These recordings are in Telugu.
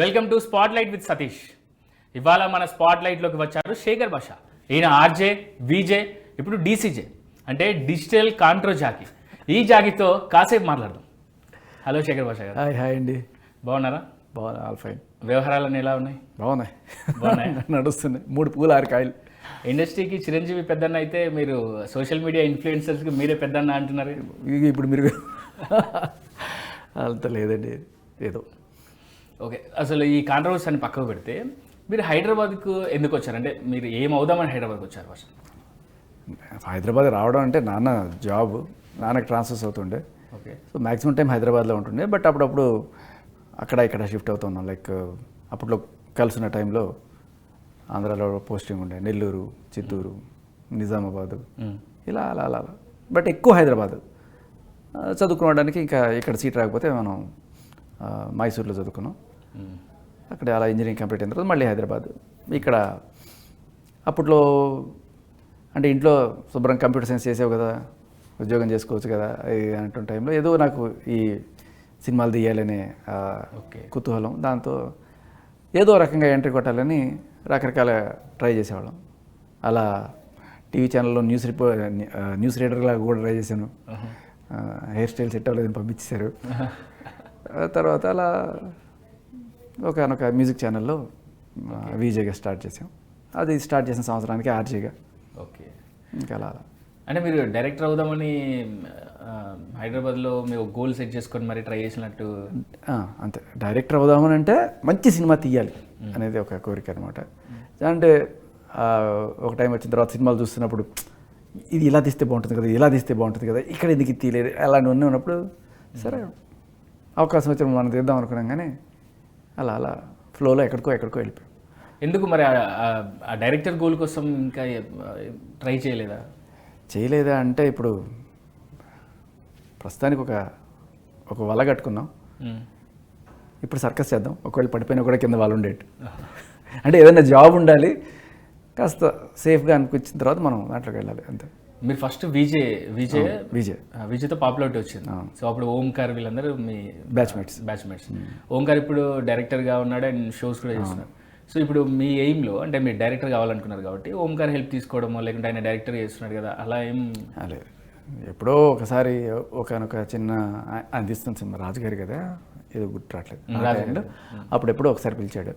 Welcome to spot light with Satish. ఇవాళ మన స్పాట్ లైట్లోకి వచ్చారు శేఖర్ భాష. ఈయన ఆర్జే, విజే, ఇప్పుడు డీసీజే అంటే డిజిటల్ కాంట్రో జాకీ. ఈ జాకీతో కాసేపు మాట్లాడదాం. హలో శేఖర్ భాష గారు. హాయ్ అండి. బాగున్నారా? బాగున్నా, ఆల్ ఫైన్. వ్యవహారాలన్నీ ఎలా ఉన్నాయి? బాగున్నాయి నడుస్తున్నాయి. 3 పూలు 6 కాయలు. ఇండస్ట్రీకి చిరంజీవి పెద్దన్న అయితే మీరు సోషల్ మీడియా ఇన్ఫ్లుయెన్సర్స్కి మీరే పెద్దన్న అంటున్నారు. ఇప్పుడు మీరు అంత లేదండి, ఏదో. ఓకే, అసలు ఈ కాంట్రవర్సీ అని పక్కకు పెడితే మీరు హైదరాబాద్కు ఎందుకు వచ్చారు? అంటే మీరు ఏం అవుదామని హైదరాబాద్కి వచ్చారు ఫస్ట్? హైదరాబాద్ రావడం అంటే నాన్న జాబ్, నాన్నకి ట్రాన్స్ఫర్స్ అవుతుండే. ఓకే. సో మ్యాక్సిమం టైం హైదరాబాద్లో ఉంటుండే. బట్ అప్పుడప్పుడు అక్కడ ఇక్కడ షిఫ్ట్ అవుతున్నాం. లైక్ అప్పట్లో కలిసిన టైంలో ఆంధ్రాలో పోస్టింగ్ ఉండే, నెల్లూరు, చిత్తూరు, నిజామాబాదు, ఇలా అలా అలా అలా. బట్ ఎక్కువ హైదరాబాద్ చదువుకోవడానికి. ఇంకా ఇక్కడ సీట్ రాకపోతే మనం మైసూర్లో చదువుకున్నాం. అక్కడ అలా ఇంజనీరింగ్ కంప్లీట్ అయిన తర్వాత మళ్ళీ హైదరాబాద్. ఇక్కడ అప్పట్లో అంటే ఇంట్లో శుభ్రం కంప్యూటర్ సైన్స్ చేసావు కదా, ఉద్యోగం చేసుకోవచ్చు కదా అంటున్న టైంలో ఏదో నాకు ఈ సినిమాలు తీయాలనే కుతూహలం. దాంతో ఏదో రకంగా ఎంట్రీ కొట్టాలని రకరకాల ట్రై చేసేవాళ్ళం. అలా టీవీ ఛానల్లో న్యూస్ రీడర్లా కూడా ట్రై చేశాను. హెయిర్ స్టైల్ సెట్ అవ్వలేదని పంపించేశారు. తర్వాత అలా ఒకనొక మ్యూజిక్ ఛానల్లో విజేగా స్టార్ట్ చేసాం. అది స్టార్ట్ చేసిన సంవత్సరానికి ఆర్జేగా. ఓకే. ఇంకా అలా అంటే మీరు డైరెక్టర్ అవుదామని హైదరాబాద్లో మీరు గోల్ సెట్ చేసుకొని మరి ట్రై చేసినట్టు? అంతే, డైరెక్టర్ అవుదామని అంటే మంచి సినిమా తీయాలి అనేది ఒక కోరిక అనమాట. అంటే ఒక టైం వచ్చిన తర్వాత సినిమాలు చూస్తున్నప్పుడు ఇది ఇలా తీస్తే బాగుంటుంది కదా, ఇలా తీస్తే బాగుంటుంది కదా, ఇక్కడ ఎందుకు తీయలేదు, అలాంటివన్నీ ఉన్నప్పుడు సరే అవకాశం వచ్చి మనం తీద్దాం అనుకున్నాం. కానీ అలా అలా ఫ్లోలో ఎక్కడికో వెళ్ళిపోయాం. ఎందుకు మరి ఆ డైరెక్టర్ గోల్ కోసం ఇంకా ట్రై చేయలేదా అంటే ఇప్పుడు ప్రస్తుతానికి ఒక వల కట్టుకున్నాం. ఇప్పుడు సర్కస్ చేద్దాం, ఒకవేళ పడిపోయినా కూడా కింద వాళ్ళు ఉండేట్టు. అంటే ఏదైనా జాబ్ ఉండాలి, కాస్త సేఫ్గా అనిపించిన తర్వాత మనం దాంట్లోకి వెళ్ళాలి అంతే. మీరు ఫస్ట్ విజయ్తో పాపులారిటీ వచ్చింది. సో అప్పుడు ఓంకార్ వీళ్ళందరూ మీ బ్యాచ్మేట్స్. ఓంకార్ ఇప్పుడు డైరెక్టర్గా ఉన్నాడు అండ్ షోస్ కూడా చేస్తున్నారు. సో ఇప్పుడు మీ ఎయిమ్లో అంటే మీరు డైరెక్టర్ కావాలనుకున్నారు కాబట్టి ఓంకార్ హెల్ప్ తీసుకోవడమో లేకుంటే ఆయన డైరెక్టర్ చేస్తున్నాడు కదా, అలా ఏం లేదు. ఎప్పుడో ఒకసారి ఒకనొక చిన్న అందిస్తుంది సినిమా రాజుగారి కదా, ఏదో గుర్తు రావట్లేదు, అప్పుడెప్పుడో ఒకసారి పిలిచాడు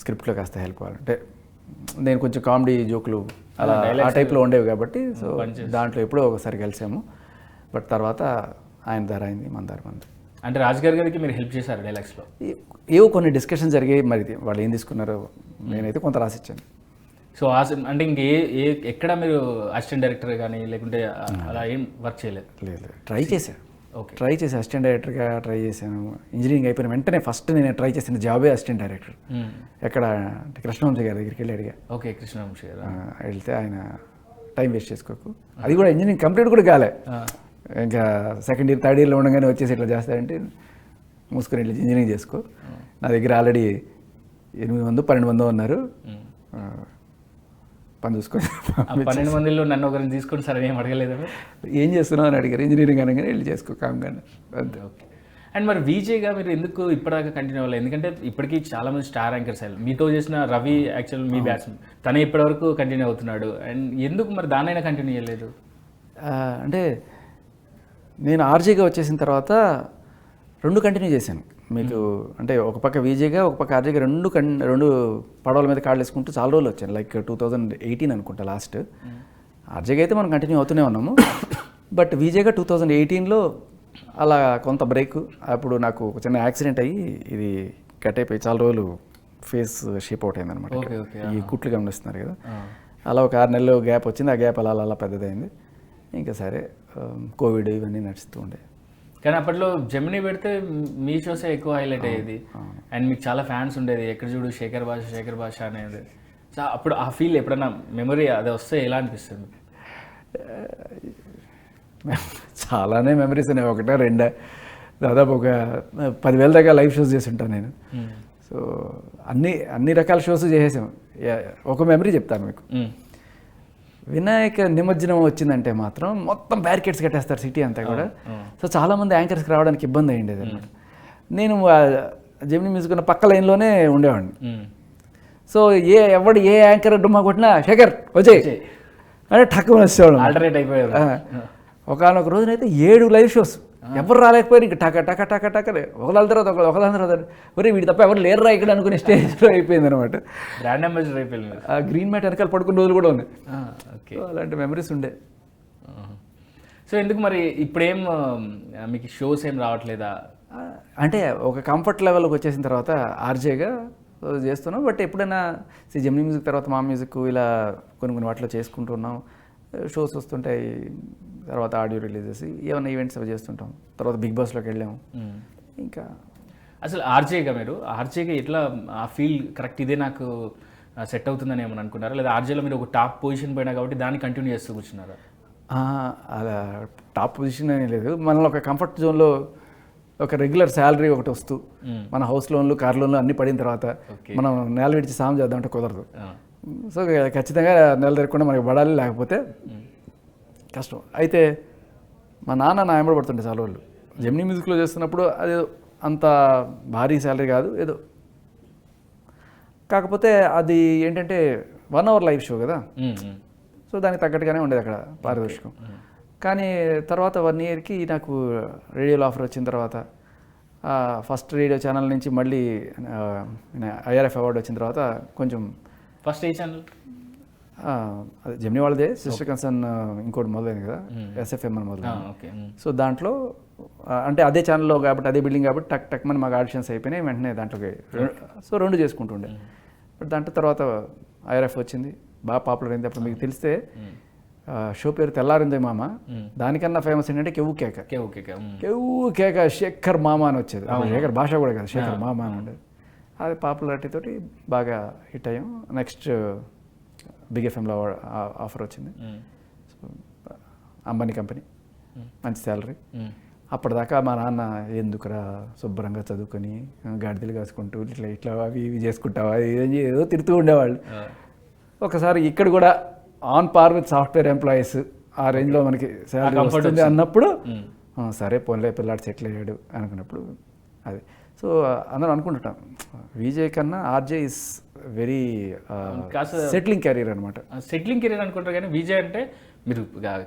స్క్రిప్ట్లో కాస్త హెల్ప్ కావాలంటే. నేను కొంచెం కామెడీ జోకులు అలా ఆ టైప్లో ఉండేవి కాబట్టి సో దాంట్లో ఎప్పుడో ఒకసారి కలిసాము. బట్ తర్వాత ఆయన ధర అయింది, మన ధర మంది. అంటే రాజుగారి గారికి మీరు హెల్ప్ చేశారు డైలాగ్స్లో? ఏవో కొన్ని డిస్కషన్ జరిగాయి, మరి వాళ్ళు ఏం తీసుకున్నారో నేనైతే కొంత రాసిచ్చాను. సో అంటే ఇంక ఎక్కడ మీరు అసిస్టెంట్ డైరెక్టర్ కానీ లేకుంటే అలా ఏం వర్క్ చేయలేదు? లేదు, ట్రై చేశాను. ఓకే, ట్రై చేసి అసిస్టెంట్ డైరెక్టర్గా ట్రై చేశాను. ఇంజనీరింగ్ అయిపోయిన వెంటనే ఫస్ట్ నేను ట్రై చేసిన జాబే అసిస్టెంట్ డైరెక్టర్. ఎక్కడ అంటే కృష్ణవంశీ గారి దగ్గరికి వెళ్ళి అడిగా. ఓకే, కృష్ణవంశీ గారు వెళ్తే ఆయన టైం వేస్ట్ చేసుకోకు, అది కూడా ఇంజనీరింగ్ కంప్లీట్ కూడా కాలే, ఇంకా సెకండ్ ఇయర్ థర్డ్ ఇయర్లో ఉండగానే వచ్చేసి ఇట్లా చేస్తారంటే మూసుకొని వెళ్ళి ఇంజనీరింగ్ చేసుకో. నా దగ్గర ఆల్రెడీ 800-1200 ఉన్నారు, పని చూసుకొని. 12 మందిలో నన్ను ఒకరిని తీసుకొని సరే ఏం అడగలేదు? ఏం చేస్తున్నావు అని అడిగారు. ఇంజనీరింగ్ అనగానే వెళ్ళి చేసుకో కామ్గా. అంతే. ఓకే. అండ్ మరి విజేగా మీరు ఎందుకు ఇప్పటిదాకా కంటిన్యూ అవ్వాలి? ఎందుకంటే ఇప్పటికీ చాలామంది స్టార్ యాంకర్స్ అయ్యారు. మీతో చేసిన రవి యాక్చువల్ మీ బ్యాట్స్మెన్, తనే ఇప్పటివరకు కంటిన్యూ అవుతున్నాడు. అండ్ ఎందుకు మరి దానైనా కంటిన్యూ చేయలేదు? అంటే నేను ఆర్జేగా వచ్చేసిన తర్వాత 2 కంటిన్యూ చేశాను. మీకు అంటే ఒక పక్క విజేగా ఒక పక్క ఆర్జేగా రెండు పడవల మీద కాళ్ళు వేసుకుంటూ చాలా రోజులు వచ్చాను. లైక్ 2018 అనుకుంటా లాస్ట్. ఆర్జేగా అయితే మనం కంటిన్యూ అవుతూనే ఉన్నాము. బట్ విజేగా 2018లో అలా కొంత బ్రేక్. అప్పుడు నాకు ఒక చిన్న యాక్సిడెంట్ అయ్యి ఇది కట్ అయిపోయి చాలా రోజులు ఫేస్ షేప్ అవుట్ అయింది అనమాట. ఈ కుట్లు గమనిస్తున్నారు కదా, అలా ఒక 6 నెలలు గ్యాప్ వచ్చింది. ఆ గ్యాప్ అలా అలా పెద్దదైంది. ఇంకా సరే కోవిడ్ ఇవన్నీ నడుస్తూ ఉండే. కానీ అప్పట్లో జెమినీ పెడితే మీ షోసే ఎక్కువ హైలైట్ అయ్యేది అండ్ మీకు చాలా ఫ్యాన్స్ ఉండేది. ఎక్కడ చూడు శేఖర్ భాష అనేది. సో అప్పుడు ఆ ఫీల్ ఎప్పుడైనా మెమరీ అది వస్తే ఎలా అనిపిస్తుంది? చాలానే మెమరీస్ అనేవి, 1-2 దాదాపు ఒక 10,000 దాకా లైవ్ షోస్ చేసి ఉంటాను నేను. సో అన్ని రకాల షోస్ చేసేసాం. ఒక మెమరీ చెప్తాను మీకు. వినాయక నిమజ్జనం వచ్చిందంటే మాత్రం మొత్తం బ్యారికేడ్స్ కట్టేస్తారు సిటీ అంతా కూడా. సో చాలామంది యాంకర్స్కి రావడానికి ఇబ్బంది అయ్యిండేది అనమాట. నేను జెమినీ మ్యూజిక్ ఉన్న పక్క లైన్లోనే ఉండేవాడిని. సో ఎవడు ఏ యాంకర్ డుమ్మా కొట్టినా శేఖర్ వచ్చే అంటే టక్కుని వచ్చేవాడు. ఆల్టర్నేట్ అయిపోయారు. ఒకనొక రోజునైతే 7 లైవ్ షోస్, ఎవరు రాలేకపోయారు, ఇంక టక టక టక టకలే ఒకళ్ళ తర్వాత ఒకళ్ళ తర్వాత ఒరే వీడి తప్ప ఎవరు లేరురా ఇక్కడ అనుకునే స్టేజ్లో అయిపోయింది అనమాట. బ్రాండ్ అంబాసిడర్ అయిపోయింది. ఆ గ్రీన్ మ్యాట్ వెనకాల పడుకున్న రోజులు కూడా ఉన్నాయి. ఓకే, అలాంటి మెమరీస్ ఉండే. సో ఎందుకు మరి ఇప్పుడేం మీకు షోస్ ఏం రావట్లేదా? అంటే ఒక కంఫర్ట్ లెవెల్కి వచ్చేసిన తర్వాత ఆర్జేగా చేస్తున్నాం. బట్ ఎప్పుడైనా జెమినీ మ్యూజిక్ తర్వాత మా మ్యూజిక్ ఇలా కొన్ని వాటిలో చేసుకుంటున్నాం. షోస్ వస్తుంటాయి, తర్వాత ఆడియో రిలీజెస్, ఏమైనా ఈవెంట్స్ అవి చేస్తుంటాం. తర్వాత బిగ్ బాస్లోకి వెళ్ళాము. ఇంకా అసలు ఆర్జేగా మీరు ఆర్జేగా ఎట్లా ఆ ఫీల్ కరెక్ట్ ఇదే నాకు సెట్ అవుతుందని ఏమని అనుకున్నారా, లేదా ఆర్జేలో మీరు ఒక టాప్ పొజిషన్ పోయినా కాబట్టి దాన్ని కంటిన్యూ చేస్తూ కూర్చున్నారా? అలా టాప్ పొజిషన్ అని లేదు, మనలో ఒక కంఫర్ట్ జోన్లో ఒక రెగ్యులర్ శాలరీ ఒకటి వస్తూ మన హౌస్ లోన్లు, కార్ లోన్లు అన్నీ పడిన తర్వాత మనం నెల విడిచి సాయం చేద్దామంటే కుదరదు. సో ఖచ్చితంగా నెల తిరగకుండా మనకి పడాలి, లేకపోతే కష్టం. అయితే మా నాన్న నా ఎంబడి పడుతుండే చాలా వాళ్ళు. జెమినీ మ్యూజిక్లో చేస్తున్నప్పుడు అది అంత భారీ శాలరీ కాదు, ఏదో కాకపోతే అది ఏంటంటే 1 hour లైవ్ షో కదా, సో దానికి తగ్గట్టుగానే ఉండేది అక్కడ పారితోషికం. కానీ తర్వాత 1 yearకి నాకు రేడియోలో ఆఫర్ వచ్చిన తర్వాత ఫస్ట్ రేడియో ఛానల్ నుంచి మళ్ళీ ఐఆర్ఎఫ్ అవార్డు వచ్చిన తర్వాత కొంచెం ఫస్ట్ ఏ ఛానల్? అదే జెమినీ వాళ్ళదే, సిస్టర్ కన్సర్న్ ఇంకోటి మొదలైంది కదా, ఎస్ఎఫ్ఎం అని మొదలైంది. సో దాంట్లో అంటే అదే ఛానల్లో కాబట్టి అదే బిల్డింగ్ కాబట్టి టక్ టక్ మన మాకు ఆడిషన్స్ అయిపోయినాయి, వెంటనే దాంట్లోకి సో 2 చేసుకుంటుండే. బట్ దాంట్లో తర్వాత ఐఆర్ఎఫ్ వచ్చింది, బాగా పాపులర్ అయింది. అప్పుడు మీకు తెలిస్తే షో పేరు తెల్లారిందే మామ, దానికన్నా ఫేమస్ ఏంటంటే కెవ్వు కేక. కెవ్వు కేక శేఖర్ మామ అని వచ్చేది. శేఖర్ భాష కూడా కదా, శేఖర్ మామ అని ఉండేది. అది పాపులారిటీ తోటి బాగా హిట్ అయ్యాం. నెక్స్ట్ బిగ్ ఎఫ్ఎంలో ఆఫర్ వచ్చింది, అంబానీ కంపెనీ, మంచి శాలరీ. అప్పటిదాకా మా నాన్న ఎందుకురా శుభ్రంగా చదువుకొని గాడిదలు కాసుకుంటూ ఇట్లా ఇట్లా అవి ఇవి చేసుకుంటావా ఏదో తిడుతూ ఉండేవాళ్ళు. ఒకసారి ఇక్కడ కూడా on par with software employees ఆ రేంజ్లో మనకి శాలరీ వస్తుంది అన్నప్పుడు సరే పోన్లే పిల్లాడు సెటిల్ అయ్యాడు అనుకున్నప్పుడు అది. సో అందరం అనుకుంటుంటాం విజయ్ కన్నా RJ is very settling career అనమాట. సెటిలింగ్ కెరీర్ అనుకుంటారు, కానీ విజయ్ అంటే మీరు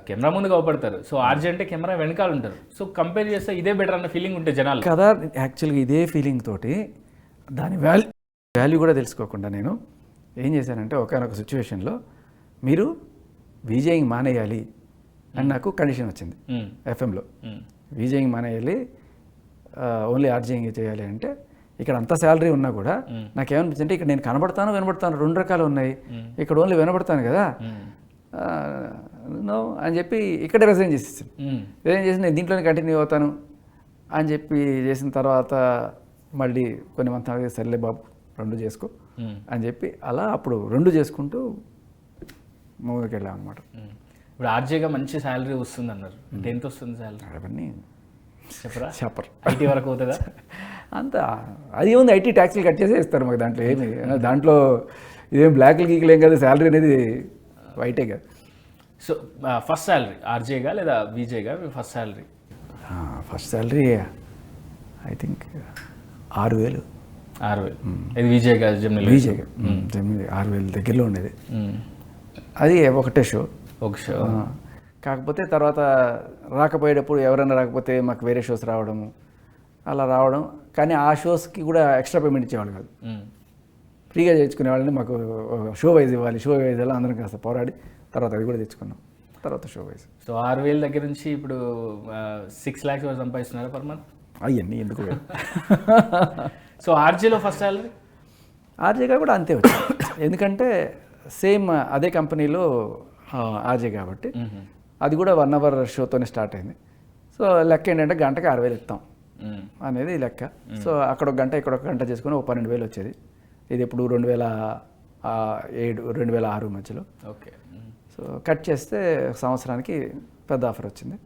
కెమెరా ముందు కాపాడతారు, సో ఆర్జే అంటే కెమెరా వెనకాల ఉంటారు. సో కంపేర్ చేస్తే ఇదే బెటర్ అన్న ఫీలింగ్ ఉంటే జనాలు కదా. యాక్చువల్గా ఇదే ఫీలింగ్ తోటి దాని వాల్యూ కూడా తెలుసుకోకుండా నేను ఏం చేశానంటే ఒకనొక సిచ్యువేషన్లో మీరు విజయింగ్ మానేయాలి అని నాకు కండిషన్ వచ్చింది ఎఫ్ఎంలో. విజయింగ్ మానేయాలి, ఓన్లీ ఆర్జేయింగ్ చేయాలి అంటే ఇక్కడ అంత శాలరీ ఉన్నా కూడా నాకేమనిపించింది అంటే ఇక్కడ నేను కనబడతాను వినబడతాను 2 రకాలు ఉన్నాయి, ఇక్కడ ఓన్లీ వినబడతాను కదా నో అని చెప్పి ఇక్కడే రిజైన్ చేసేసాను. రిజైన్ చేసి నేను దీంట్లోనే కంటిన్యూ అవుతాను అని చెప్పి చేసిన తర్వాత మళ్ళీ కొన్ని మంత్రాలు సర్లే బాబు 2 చేసుకో అని చెప్పి అలా అప్పుడు 2 చేసుకుంటూ మూవీకి వెళ్ళాం అనమాట. ఇప్పుడు ఆర్జేగా మంచి శాలరీ వస్తుంది అన్నారు, అంటే ఎంత వస్తుంది శాలరీ? అవన్నీ చెప్పరు. ఐటీ వరకు అవుతుందా? అంత అది ఉంది, ఐటీ ట్యాక్స్లు కట్ చేసే ఇస్తారు మాకు. దాంట్లో ఏమి దాంట్లో ఇదేం బ్లాక్లు గీకలేం కదా, శాలరీ అనేది వైటే కదా. సో ఫస్ట్ శాలరీ ఆర్జేగా లేదా విజయ్గా first salary? First salary I think 6,000. 6,000 ఇది విజయ్గా? విజయ్గా జెమినీ 6,000 దగ్గరలో ఉండేది. అది ఒకటే షో, ఒక షో. కాకపోతే తర్వాత రాకపోయేటప్పుడు ఎవరైనా రాకపోతే మాకు వేరే షోస్ రావడము అలా రావడం, కానీ ఆ షోస్కి కూడా ఎక్స్ట్రా పేమెంట్ ఇచ్చేవాళ్ళు కాదు, ఫ్రీగా చేయించుకునే వాళ్ళని. మాకు షో వైజ్ ఇవ్వాలి, షో వైజ్ అలా అందరం కాస్త పోరాడి తర్వాత అది కూడా తెచ్చుకున్నాం, తర్వాత షో వైజ్. సో 6,000 దగ్గర నుంచి ఇప్పుడు 6 lakhs వరకు సంపాదిస్తున్నారు పర్ మంత్. అవన్నీ ఎందుకు. సో ఆర్జేలో ఫస్ట్ శాలరీ? ఆర్జేగా కూడా అంతే వచ్చింది, ఎందుకంటే సేమ్ అదే కంపెనీలో ఆర్జే కాబట్టి అది కూడా 1 hour షోతోనే స్టార్ట్ అయింది. సో లెక్క ఏంటంటే గంటకి 6,000 ఇస్తాం అనేది లెక్క. సో అక్కడ 1 గంట ఇక్కడ 1 గంట చేసుకుని 12,000 వచ్చేది. ఇది ఇప్పుడు 2007 2006 మధ్యలో. ఓకే. సో కట్ చేస్తే సంవత్సరానికి పెద్ద ఆఫర్ వచ్చింది.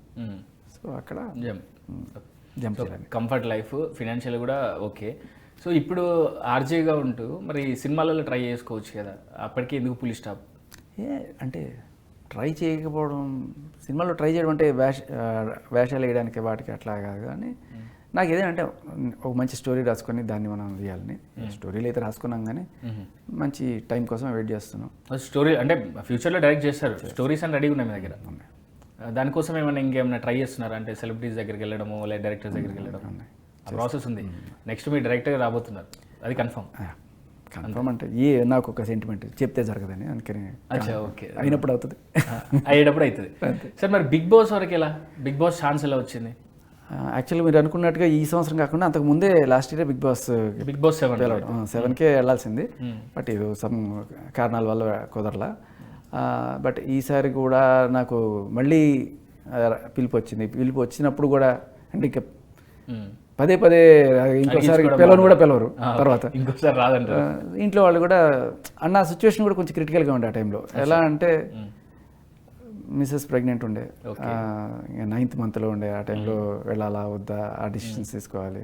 సో అక్కడ జంప్ చేయాలి. కంఫర్ట్ లైఫ్, ఫినాన్షియల్ కూడా ఓకే. సో ఇప్పుడు ఆర్జేగా ఉంటూ మరి సినిమాలలో ట్రై చేసుకోవచ్చు కదా, అప్పటికి ఎందుకు పులి స్టాప్? అంటే ట్రై చేయకపోవడం, సినిమాలో ట్రై చేయడం అంటే వేషాలు వేయడానికి వాటికి అట్లా కాదు, కానీ నాకు ఏదంటే ఒక మంచి స్టోరీ రాసుకొని దాన్ని మనం తీయాలని స్టోరీలు అయితే రాసుకున్నాం కానీ మంచి టైం కోసం వెయిట్ చేస్తున్నాం. స్టోరీ అంటే ఫ్యూచర్లో డైరెక్ట్ చేస్తారు, స్టోరీస్ అని రెడీగా ఉన్నాయి మీ దగ్గర. దానికోసం ఏమైనా ఇంకేమైనా ట్రై చేస్తున్నారా? అంటే సెలబ్రిటీస్ దగ్గరికి వెళ్ళడము లేదా డైరెక్టర్స్ దగ్గరికి వెళ్ళడం ప్రాసెస్ ఉంది. నెక్స్ట్ మీరు డైరెక్ట్గా రాబోతున్నారు, అది కన్ఫర్మ్. కన్ఫర్మ్ అంటే నాకు ఒక సెంటిమెంట్ చెప్తే జరగదని, అందుకని ఓకే అయినప్పుడు అవుతుంది, అయ్యేటప్పుడు అవుతుంది. సార్ మరి బిగ్ బాస్ వరకు ఎలా, బిగ్ బాస్ ఛాన్స్ ఎలా వచ్చింది? యాక్చువల్లీ మీరు అనుకున్నట్టుగా ఈ సంవత్సరం కాకుండా అంతకు ముందే లాస్ట్ ఇయర్ బిగ్ బాస్ 7కే వెళ్ళాల్సింది, బట్ ఇది సమ్ కారణాల వల్ల కుదరలా. బట్ ఈసారి కూడా నాకు మళ్ళీ పిలుపు వచ్చింది. పిలుపు వచ్చినప్పుడు కూడా అంటే ఇంకా పదే ఇంకోసారి పిలవను కూడా పిలవరు, తర్వాత ఇంకోసారి రాదంట. ఇంట్లో వాళ్ళు కూడా అన్న సిచ్యువేషన్ కూడా కొంచెం క్రిటికల్గా ఉండే ఆ టైంలో. ఎలా అంటే మిస్సెస్ ప్రెగ్నెంట్ ఉండే, 9th monthలో ఉండే, ఆ టైంలో వెళ్ళాలా వద్దా ఆ డిసిషన్స్ తీసుకోవాలి.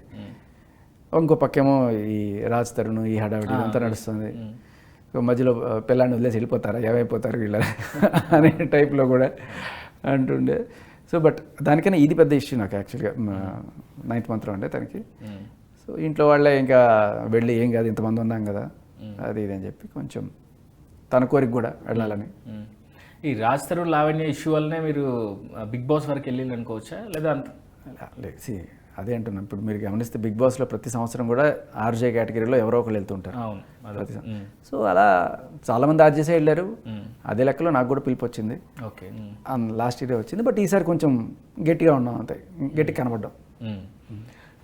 ఇంకో పక్కేమో ఈ రాజ్ తరుణ్ ఈ హడావిడి అంతా నడుస్తుంది. మధ్యలో పిల్లాన్ని వదిలేసి వెళ్ళిపోతారా, ఏమైపోతారు వీళ్ళ అనే టైప్లో కూడా అంటుండే. సో బట్ దానికైనా ఇది పెద్ద ఇష్యూ నాకు యాక్చువల్గా 9th monthలో ఉండే తనకి. సో ఇంట్లో వాళ్ళే ఇంకా వెళ్ళి ఏం కాదు ఇంతమంది ఉన్నాం కదా అది ఇది అని చెప్పి కొంచెం తన కోరిక కూడా వెళ్ళాలని. ఈ రాజ్ తరుణ్ లావణ్య ఇష్యూ వల్లనే మీరు బిగ్ బాస్ వరకు వెళ్ళి అనుకోవచ్చా లేదా? సి అదే అంటున్నాను, ఇప్పుడు మీరు గమనిస్తే బిగ్ బాస్లో ప్రతి సంవత్సరం కూడా ఆర్జే కేటగిరీలో ఎవరో ఒకరు వెళ్తుంటారు. సో అలా చాలామంది ఆర్జేసే వెళ్ళారు, అదే లెక్కలో నాకు కూడా పిలుపు వచ్చింది. ఓకే, లాస్ట్ ఇయర్ వచ్చింది, బట్ ఈసారి కొంచెం గట్టిగా ఉన్నాం, అంతే గట్టిగా కనబడ్డాం.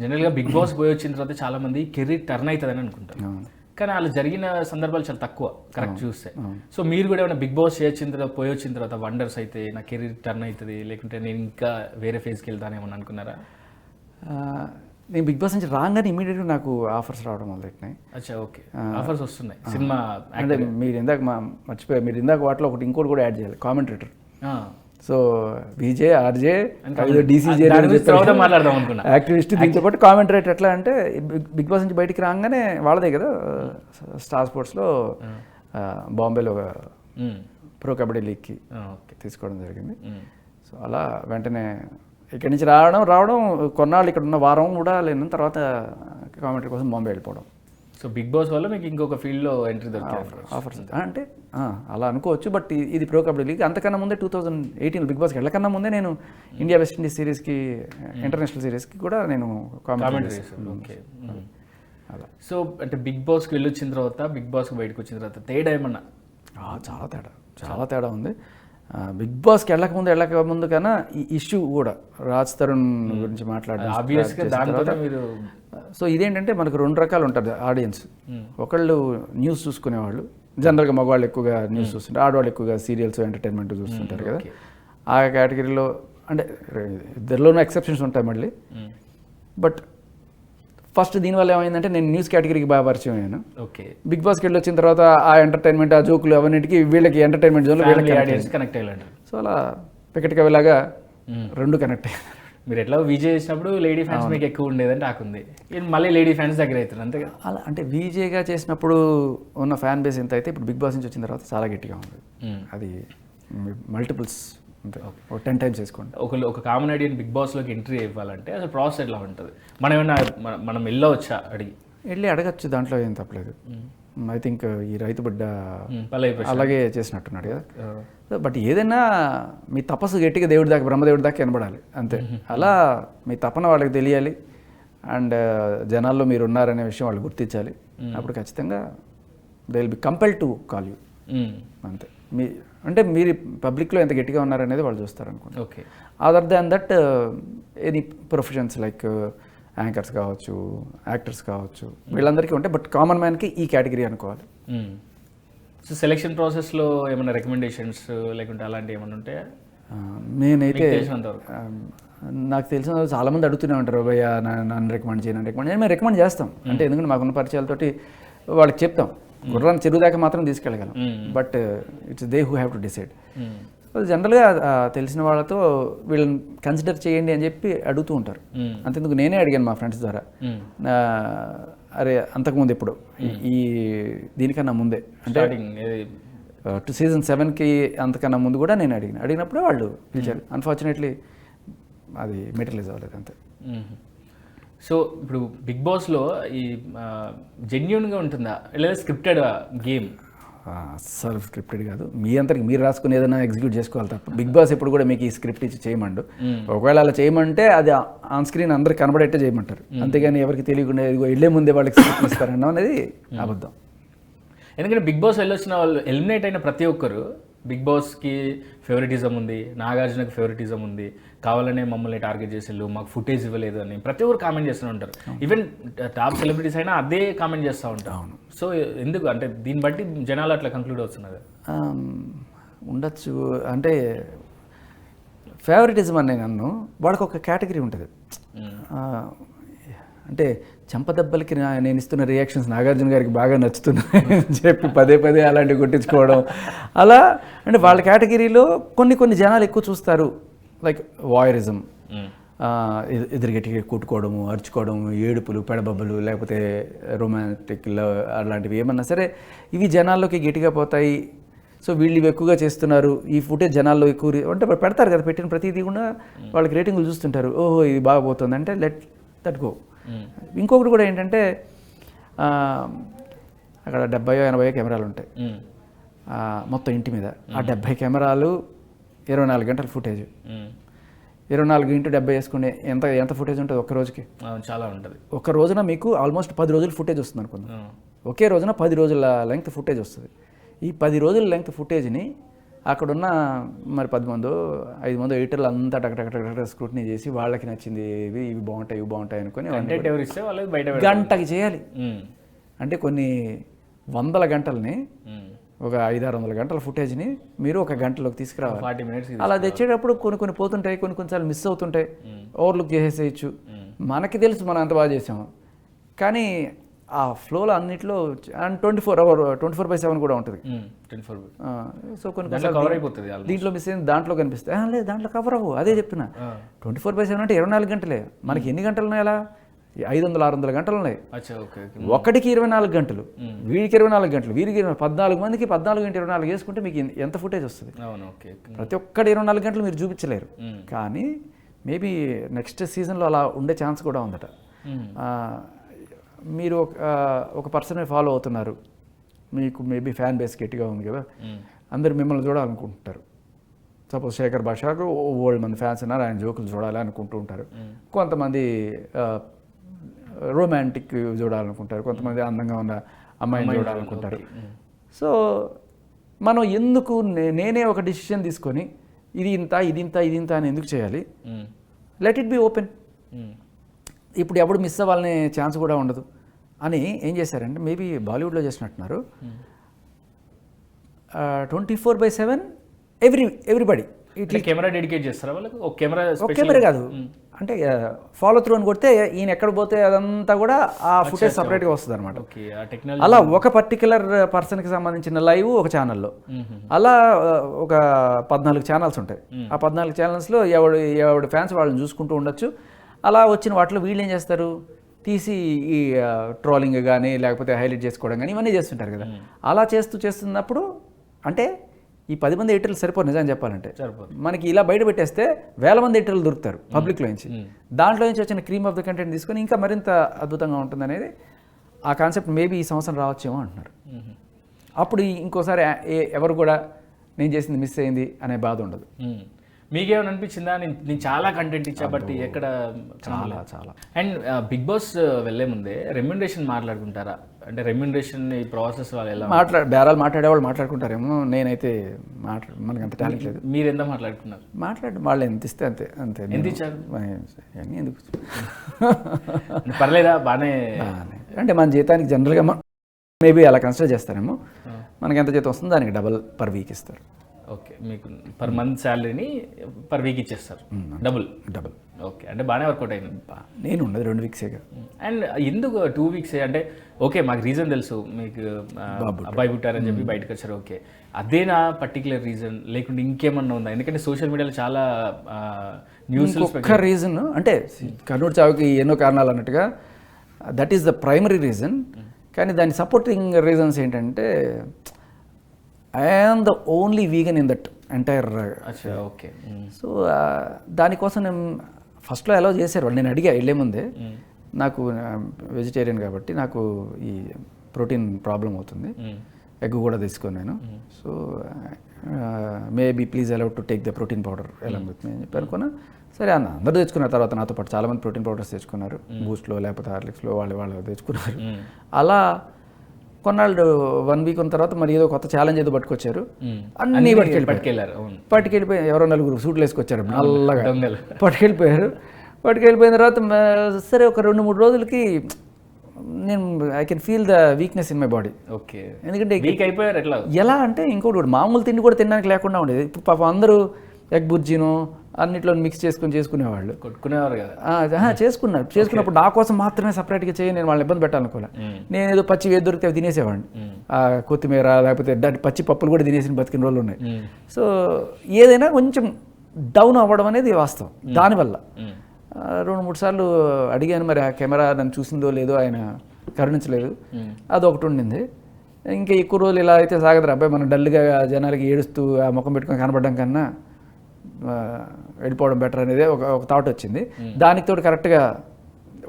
జనరల్గా బిగ్ బాస్ పోయి వచ్చిన తర్వాత చాలామంది కెరీర్ టర్న్ అవుతుందని అనుకుంటారు, కానీ అలా జరిగిన సందర్భాలు చాలా తక్కువ కరెక్ట్ చూస్తే. సో మీరు కూడా ఏమైనా బిగ్ బాస్ పోయి వచ్చిన తర్వాత వండర్స్ అయితే నా కెరీర్ టర్న్ అవుతుంది, లేకుంటే నేను ఇంకా వేరే ఫేజ్కి వెళ్తానేమని అనుకున్నారా? నేను బిగ్ బాస్ నుంచి రాగానే ఇమీడియట్గా నాకు ఆఫర్స్ రావడం మొదలెట్టినాయి. అచ్చా, ఓకే, ఆఫర్స్ వస్తున్నాయి. సినిమా అంటే మీరు ఇందాక మర్చిపోయారు, మీరు ఇందాక వాటిలో ఒకటి ఇంకోటి కూడా యాడ్ చేయాలి, కామెంటేటర్. సో విజే ఆర్జే డీసీజే మాట్లాడదాం అనుకున్నా, యాక్టివిస్ట్. దీంతో పాటు కామెంటరేటర్ ఎట్లా అంటే బిగ్ బాస్ నుంచి బయటికి రాగానే వాళ్ళదే కదా స్టార్ స్పోర్ట్స్లో బాంబేలో ప్రో కబడ్డీ లీగ్కి తీసుకోవడం జరిగింది. సో అలా వెంటనే ఇక్కడి నుంచి రావడం కొన్నాళ్ళు ఇక్కడ ఉన్న వారం కూడా లేని తర్వాత కామెంటరీ కోసం బాంబే వెళ్ళిపోవడం. సో బిగ్ బాస్ వల్ల మీకు ఇంకొక ఫీల్డ్లో ఎంట్రీ దొరికింది ఆఫర్స్ అంటే అలా అనుకోవచ్చు. బట్ ఇది ప్రో కబడ్డీ లీగ్. అంతకన్నా ముందే 2018 బిగ్ బాస్కి వెళ్ళకన్నా ముందే నేను ఇండియా వెస్ట్ ఇండీస్ సిరీస్కి ఇంటర్నేషనల్ సిరీస్కి కూడా నేను కామెంటరీ చేశాను. ఓకే, అలా. సో అంటే బిగ్ బాస్కి వెళ్ళొచ్చిన తర్వాత బిగ్ బాస్కి బయటకు వచ్చిన తర్వాత తేడా ఏమన్నా? చాలా తేడా ఉంది. బిగ్ బాస్కి వెళ్ళక ముందు కన్నా ఈ ఇష్యూ కూడా రాజ్ తరుణ్ గురించి మాట్లాడారు. సో ఇదేంటంటే మనకు 2 రకాలు ఉంటారు ఆడియన్స్. ఒకళ్ళు న్యూస్ చూసుకునేవాళ్ళు, జనరల్గా మగవాళ్ళు ఎక్కువగా న్యూస్ చూస్తుంటారు, ఆడవాళ్ళు ఎక్కువగా సీరియల్స్ ఎంటర్టైన్మెంట్ చూస్తుంటారు కదా. ఆ కేటగిరీలో అంటే ఇద్దరిలోనూ ఎక్సెప్షన్స్ ఉంటాయి మళ్ళీ. బట్ ఫస్ట్ దీనివల్ల ఏమైందంటే నేను న్యూస్ కేటగిరీకి బాగా పరిచయం అయ్యాను. ఓకే, బిగ్ బాస్కి వెళ్ళి వచ్చిన తర్వాత ఆ ఎంటర్టైన్మెంట్ ఆ జోకులు అవన్నిటికి వీళ్ళకి ఎంటర్టైన్మెంట్ జోన్లో వీళ్ళకి కనెక్ట్ అయ్యారు. సో అలా పికెట్గా వెళ్ళగా 2 కనెక్ట్ అయ్యారు. మీరు ఎట్లా విజయ్ చేసినప్పుడు లేడీ ఫ్యాన్స్ మీకు ఎక్కువ ఉండేదని నాకుంది, మళ్ళీ లేడీ ఫ్యాన్స్ దగ్గర అవుతారు అంతే కదా. అలా అంటే విజయ్గా చేసినప్పుడు ఉన్న ఫ్యాన్ బేస్ ఎంత అయితే ఇప్పుడు బిగ్ బాస్ నుంచి వచ్చిన తర్వాత చాలా గట్టిగా ఉంది. అది మల్టిపుల్స్ అంటే 10 times వేసుకోండి. ఒక కామన్ ఐడియన్ బిగ్ బాస్లోకి ఎంట్రీ ఇవ్వాలంటే అసలు ప్రాసెస్ ఎట్లా ఉంటుంది? మనం వెళ్ళవచ్చా? వెళ్ళి అడగచ్చు, దాంట్లో ఏం తప్పలేదు. ఐ థింక్ ఈ రైతు బిడ్డ అలాగే చేసినట్టున్నాడు కదా. బట్ ఏదైనా మీ తపస్సు గట్టిగా దేవుడి దాకా బ్రహ్మదేవుడి దాకా వినబడాలి అంతే. అలా మీ తపన వాళ్ళకి తెలియాలి అండ్ జనాల్లో మీరు ఉన్నారనే విషయం వాళ్ళు గుర్తించాలి. అప్పుడు ఖచ్చితంగా they will be compelled to call you అంతే. అంటే మీరు పబ్లిక్లో ఎంత గట్టిగా ఉన్నారనేది వాళ్ళు చూస్తారు అనుకోండి. Okay, other than that any professions like anchors కావచ్చు, యాక్టర్స్ కావచ్చు, వీళ్ళందరికీ ఉంటాయి. బట్ కామన్ మ్యాన్కి ఈ కేటగిరీ అనుకోవాలి. సో సెలెక్షన్ ప్రాసెస్లో ఏమైనా రికమెండేషన్స్ లేకుంటే అలాంటివి ఏమైనా ఉంటాయా? నేనైతే నాకు తెలిసిన చాలామంది అడుగుతూనే ఉంటారు, భయ్య నన్ను రికమెండ్ చేయండి. మేము రికమెండ్ చేస్తాం, అంటే ఎందుకంటే మాకున్న పరిచయాలతోటి వాళ్ళకి చెప్తాం. గుర్రాన్ని చెరువు దాకా మాత్రం తీసుకెళ్ళగలం, but it's they who have to decide. జనరల్గా తెలిసిన వాళ్ళతో వీళ్ళని కన్సిడర్ చేయండి అని చెప్పి అడుగుతూ ఉంటారు. అంతేందుకు నేనే అడిగాను మా ఫ్రెండ్స్ ద్వారా. అరే అంతకుముందు ఎప్పుడు ఈ దీనికన్నా ముందే అంటే సీజన్ 7కి అంతకన్నా ముందు కూడా నేను అడిగినప్పుడే వాళ్ళు పిలిచారు. అన్ఫార్చునేట్లీ అది మెటీరియలైజ్ అవ్వలేదు అంతే. సో ఇప్పుడు బిగ్ బాస్లో ఈ జెన్యున్గా ఉంటుందా లేదా స్క్రిప్టెడ్ గేమ్? అస్సలు స్క్రిప్టెడ్ కాదు. మీ అంతరికి మీరు రాసుకుని ఏదైనా ఎగ్జిక్యూట్ చేసుకోవాలి తప్ప బిగ్ బాస్ ఎప్పుడు కూడా మీకు ఈ స్క్రిప్ట్ ఇచ్చి చేయమండు. ఒకవేళ అలా చేయమంటే అది ఆన్ స్క్రీన్ అందరికి కనబడేట్టే చేయమంటారు, అంతేగాని ఎవరికి తెలియకుండా ఇదిగో వెళ్ళే ముందే వాళ్ళకి స్క్రిప్ట్ ఇస్తారన్నాం అనేది అబద్ధం. ఎందుకంటే బిగ్ బాస్ వెళ్ళొచ్చిన వాళ్ళు ఎలిమినేట్ అయిన ప్రతి ఒక్కరు బిగ్ బాస్కి ఫేవరెటిజం ఉంది, నాగార్జునకి ఫేవరెటిజం ఉంది, కావాలనే మమ్మల్ని టార్గెట్ చేసేళ్ళు, మాకు ఫుటేజ్ ఇవ్వలేదు అని ప్రతి ఒక్కరు కామెంట్ చేస్తూనే ఉంటారు. ఈవెన్ టాప్ సెలబ్రిటీస్ అయినా అదే కామెంట్ చేస్తూ ఉంటారు. సో ఎందుకు అంటే దీన్ని బట్టి జనాలు అట్లా కంక్లూడ్ అవుతున్నారు? ఉండొచ్చు. అంటే ఫేవరెటిజం అనే నన్ను వాడికి ఒక కేటగిరీ ఉంటుంది. అంటే చెంపదెబ్బలకి నేను ఇస్తున్న రియాక్షన్స్ నాగార్జున గారికి బాగా నచ్చుతున్నాయని చెప్పి పదే పదే అలాంటివి కొట్టించుకోవడం, అలా అంటే వాళ్ళ కేటగిరీలో కొన్ని జనాలు ఎక్కువ చూస్తారు. లైక్ వాయరిజం, ఎదురుగట్టిగా కొట్టుకోవడము, అరుచుకోవడము, ఏడుపులు, పెడబబ్బలు, లేకపోతే రొమాంటిక్ లవ్ అలాంటివి ఏమన్నా సరే ఇవి జనాల్లోకి గట్టిగా పోతాయి. సో వీళ్ళు ఇవి ఎక్కువగా చేస్తున్నారు, ఈ ఫుటేజ్ జనాల్లో ఎక్కువ అంటే పెడతారు కదా, పెట్టిన ప్రతిదీ కూడా వాళ్ళకి రేటింగ్లు చూస్తుంటారు. ఓహో ఇది బాగా పోతుంది అంటే లెట్ దట్ గో. ఇంకొకటి కూడా ఏంటంటే అక్కడ 70-80 కెమెరాలు ఉంటాయి మొత్తం ఇంటి మీద. ఆ 70 కెమెరాలు 24 గంటల ఫుటేజ్, 24 into 70 వేసుకునే ఎంత ఫుటేజ్ ఉంటుంది ఒక్క రోజుకి? చాలా ఉంటుంది. ఒక రోజున మీకు ఆల్మోస్ట్ 10 రోజులు ఫుటేజ్ వస్తుంది అనుకుందాం. ఒకే రోజున 10 రోజుల లెంగ్త్ ఫుటేజ్ వస్తుంది. ఈ 10 రోజుల లెంగ్త్ ఫుటేజ్ని అక్కడున్న మరి 10 మందో 5 మందో ఎడిటర్లు అంతా టక్ స్క్రూటినీ చేసి వాళ్ళకి నచ్చింది ఇవి బాగుంటాయి అనుకుని గంటకి చేయాలి. అంటే కొన్ని వందల గంటల్ని, ఒక 500-600 గంటల ఫుటేజ్ని మీరు ఒక గంటలోకి తీసుకురావాలి. 40 minutes. అలా తెచ్చేటప్పుడు కొన్ని పోతుంటాయి, కొన్నిసార్లు మిస్ అవుతుంటాయి, ఓవర్లుక్ చేసేయచ్చు. మనకి తెలుసు మనం ఎంత బాగా చేసాము, కానీ ఆ ఫ్లోలో అన్నిట్లో 24/7 కూడా ఉంటుంది. సో కొన్ని దీంట్లో మిస్ అయింది దాంట్లో కనిపిస్తాయి, లేదు దాంట్లో కవర్ అవ్వు. అదే చెప్తున్నా, 24/7 అంటే 24 గంటలే. మనకి ఎన్ని గంటలు ఉన్నాయి? అలా 500-600 గంటలు ఉన్నాయి. ఒకటికి 24 గంటలు, వీడికి 24 గంటలు, వీరికి 14 మందికి 14x24 వేసుకుంటే మీకు ఎంత ఫుటేజ్ వస్తుంది? ప్రతి ఒక్కటి 24 గంటలు మీరు చూపించలేరు. కానీ మేబీ నెక్స్ట్ సీజన్లో అలా ఉండే ఛాన్స్ కూడా ఉందట. మీరు ఒక పర్సన్ ఫాలో అవుతున్నారు, మీకు మేబీ ఫ్యాన్ బేస్ గట్టిగా ఉంది కదా, అందరు మిమ్మల్ని చూడాలనుకుంటారు. సపోజ్ శేఖర్ భాషకు ఓల్డ్ మంది ఫ్యాన్స్ ఉన్నారు, ఆయన జోకులు చూడాలి అనుకుంటూ ఉంటారు. కొంతమంది రొమాంటిక్ చూడాలనుకుంటారు, కొంతమంది అందంగా ఉన్న అమ్మాయిని చూడాలనుకుంటారు. సో మనం ఎందుకు నేనే ఒక డిసిషన్ తీసుకొని ఇది ఇంత అని ఎందుకు చేయాలి? Let it be open. ఇప్పుడు ఎవడు మిస్ అవ్వాలనే ఛాన్స్ కూడా ఉండదు అని ఏం చేశారంటే, మేబీ బాలీవుడ్లో చేసినట్టున్నారు, 24/7 ఎవ్రీబడి ఇట్లా కెమెరా డెడికేట్ చేస్తారా వాళ్ళకి? ఒక కెమెరా కాదు, అంటే ఫాలో త్రూ అని కొడితే ఈయన ఎక్కడ పోతే అదంతా కూడా ఆ ఫుటేజ్ సపరేట్గా వస్తుంది అనమాట. అలా ఒక పర్టికులర్ పర్సన్కి సంబంధించిన లైవ్ ఒక ఛానల్లో, అలా ఒక 14 ఛానల్స్ ఉంటాయి. ఆ 14 ఛానల్స్లో ఎవడు ఫ్యాన్స్ వాళ్ళని చూసుకుంటూ ఉండొచ్చు. అలా వచ్చిన వాటిలో వీళ్ళు ఏం చేస్తారు, తీసి ఈ ట్రోలింగ్ కానీ లేకపోతే హైలైట్ చేసుకోవడం కానీ ఇవన్నీ చేస్తుంటారు కదా. అలా చేస్తున్నప్పుడు అంటే ఈ 10 మంది ఎడిటర్లు సరిపోరు నిజాన్ని చెప్పాలంటే. మనకి ఇలా బయట పెట్టేస్తే వేల మంది ఎడిటర్లు దొరుకుతారు పబ్లిక్లో నుంచి. దాంట్లో నుంచి వచ్చిన క్రీమ్ ఆఫ్ ద కంటెంట్ తీసుకొని ఇంకా మరింత అద్భుతంగా ఉంటుంది అనేది ఆ కాన్సెప్ట్ మేబీ ఈ సంవత్సరం రావచ్చేమో అంటున్నారు. అప్పుడు ఇంకోసారి ఎవరు కూడా నేను చేసింది మిస్ అయింది అనే బాధ ఉండదు. మీకేమైనా అనిపించిందా, నేను చాలా కంటెంట్ ఇచ్చా బట్ ఎక్కడ? చాలా. అండ్ బిగ్ బాస్ వెళ్ళే ముందే రెమ్యునరేషన్ మాట్లాడుకుంటారా? అంటే రెమ్యునరేషన్ ఈ ప్రాసెస్ వాళ్ళు ఎలా బేరాలు మాట్లాడేవాళ్ళు మాట్లాడుకుంటారేమో, నేనైతే మనకి అంత టాలెంట్ లేదు. మీరు ఎంత మాట్లాడుకున్నారు? వాళ్ళు ఎంత ఇస్తే అంతే. ఎంత ఇచ్చారు? ఎందుకు పర్లేదా? బాగానే. అంటే మన జీతానికి జనరల్గా మేబీ అలా కన్సిడర్ చేస్తారేమో. మనకి ఎంత జీతం వస్తుందో దానికి డబల్ పర్ వీక్ ఇస్తారు. ఓకే, మీకు పర్ మంత్ శాలరీని పర్ వీక్ ఇచ్చేస్తారు, డబుల్. ఓకే, అంటే బాగానే వర్కౌట్ అయింది. నేను ఉన్నది 2 వీక్సేగా. అండ్ ఎందుకు 2 వీక్స్? అంటే ఓకే, మాకు రీజన్ తెలుసు, మీకు అబ్బాయి పుట్టారని చెప్పి బయటకు వచ్చారు. ఓకే, అదేనా పర్టికులర్ రీజన్ లేకుంటే ఇంకేమన్నా ఉందా? ఎందుకంటే సోషల్ మీడియాలో చాలా న్యూస్. ఒక్క రీజన్ అంటే కర్నూలు చావుకి ఎన్నో కారణాలు అన్నట్టుగా that is the primary reason. కానీ దాని సపోర్టింగ్ రీజన్స్ ఏంటంటే, I am the only vegan in that entire. Okay. So దానికోసం నేను ఫస్ట్లో అలౌ చేశారు వాళ్ళు. నేను అడిగా వెళ్ళే ముందే, నాకు వెజిటేరియన్ కాబట్టి నాకు ఈ ప్రోటీన్ ప్రాబ్లం అవుతుంది, ఎగ్ కూడా తీసుకున్నాను. So maybe please allowed to take the protein powder along with me అని చెప్పి అనుకున్నా. సరే అన్న అందరూ తెచ్చుకున్నారు. తర్వాత నాతో పాటు చాలామంది ప్రోటీన్ పౌడర్స్ తెచ్చుకున్నారు, బూస్ట్లో లేకపోతే హార్లిక్స్లో వాళ్ళు తెచ్చుకున్నారు. అలా కొన్నాళ్ళు 1 వీక్ ఉన్న తర్వాత మరి ఏదో కొత్త ఛాలెంజ్ ఏదో పట్టుకొచ్చారు, అన్నీ పట్టుకెళ్ళిపోయి ఎవరో 4 సూట్లు వేసుకొచ్చారు నల్లగా పట్టుకెళ్ళిపోయిన తర్వాత సరే ఒక 2-3 రోజులకి నేను I can feel the weakness in my body. Okay, ఎందుకంటే వీక్ అయిపోయారు. ఎట్లా ఎలా అంటే ఇంకోటి మామూలు తిండి కూడా తినడానికి లేకుండా ఉండేది. ఇప్పుడు పాపం అందరూ ఎగ్ బుజ్జిను అన్నిట్లో మిక్స్ చేసుకునేవాళ్ళు, కొట్టుకునేవారు కదా. చేసుకున్నప్పుడు నా కోసం మాత్రమే సపరేట్గా చేయి, నేను వాళ్ళని ఇబ్బంది పెట్టాలనుకోలే. నేను ఏదో పచ్చి ఏది దొరికితే అవి తినేసేవాడిని, కొత్తిమీర లేకపోతే పచ్చి పప్పులు కూడా తినేసిన బతికిన రోజులు ఉన్నాయి. సో ఏదైనా కొంచెం డౌన్ అవ్వడం అనేది వాస్తవం. దానివల్ల 2-3 సార్లు అడిగాను, మరి ఆ కెమెరా నన్ను చూసిందో లేదో ఆయన కరుణించలేదు, అదొకటి ఉండింది. ఇంకా ఎక్కువ రోజులు ఇలా అయితే సాగదురా అబ్బాయి, మనం డల్గా జనాలకి ఏడుస్తూ ఆ ముఖం పెట్టుకొని కనపడడం కన్నా వెళ్ళిపోవడం బెటర్ అనేది ఒక థాట్ వచ్చింది. దానికి తోడు కరెక్ట్గా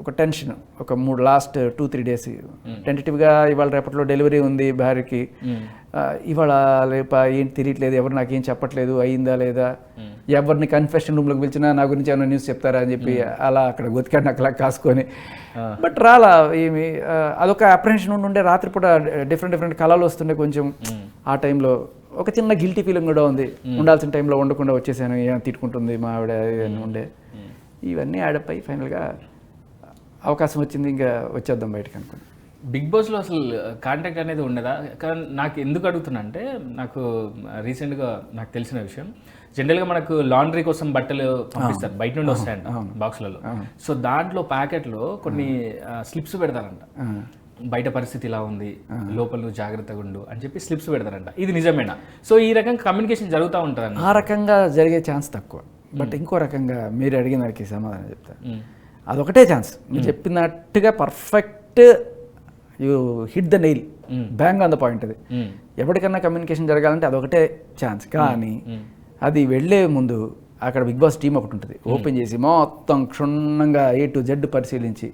ఒక టెన్షన్, ఒక లాస్ట్ 2-3 డేస్ టెంటేటివ్గా ఇవాళ రేపట్లో డెలివరీ ఉంది భార్యకి, ఇవాళ రేప ఏంటి తెలియట్లేదు, ఎవరు నాకేం చెప్పట్లేదు, అయిందా లేదా, ఎవరిని కన్ఫెషన్ రూమ్లోకి పిలిచినా నా గురించి ఏమైనా న్యూస్ చెప్తారా అని చెప్పి అలా అక్కడ గొతికాడు నాకు అలా కాసుకొని. బట్ రాలా ఏమి, అదొక అప్రహెన్షన్ ఉండే. రాత్రిపూట డిఫరెంట్ కళలు వస్తుండే కొంచెం. ఆ టైంలో ఒక చిన్న గిల్టీ ఫీలింగ్ కూడా ఉంది, ఉండాల్సిన టైంలో ఉండకుండా వచ్చేసాను, ఏం తిట్టుకుంటుంది మా ఆవిడ ఇవన్నీ ఉండే. ఇవన్నీ యాడప్ అయ్యి ఫైనల్గా అవకాశం వచ్చింది, ఇంకా వచ్చేద్దాం బయటకు అనుకుని. బిగ్ బాస్లో అసలు కాంటాక్ట్ అనేది ఉండదా? కానీ నాకు ఎందుకు అడుగుతున్నా అంటే, నాకు రీసెంట్గా నాకు తెలిసిన విషయం, జనరల్గా మనకు లాండ్రీ కోసం బట్టలు పంపిస్తారు, బయట నుండి వస్తాయంట బాక్సులలో. సో దాంట్లో ప్యాకెట్లో కొన్ని స్లిప్స్ పెడతారంట, బయట పరిస్థితి ఇలా ఉంది, లోపల నువ్వు జాగ్రత్తగా ఉండు అని చెప్పి స్లిప్స్ పెడతారంట. ఇది నిజమేనా? సో ఈ రకంగా కమ్యూనికేషన్ జరుగుతూ ఉంటుంది. ఆ రకంగా జరిగే ఛాన్స్ తక్కువ. బట్ ఇంకో రకంగా మీరు అడిగిన దానికి సమాధానం చెప్తాను. అదొకటే ఛాన్స్, మీరు చెప్పినట్టుగా perfect you hit the nail, bang on the point. అది ఎవరికన్నా కమ్యూనికేషన్ జరగాలంటే అదొకటే ఛాన్స్. కానీ అది వెళ్ళే ముందు అక్కడ బిగ్ బాస్ టీం ఒకటి ఉంటుంది, ఓపెన్ చేసి మొత్తం క్షుణ్ణంగా A to Z పరిశీలించి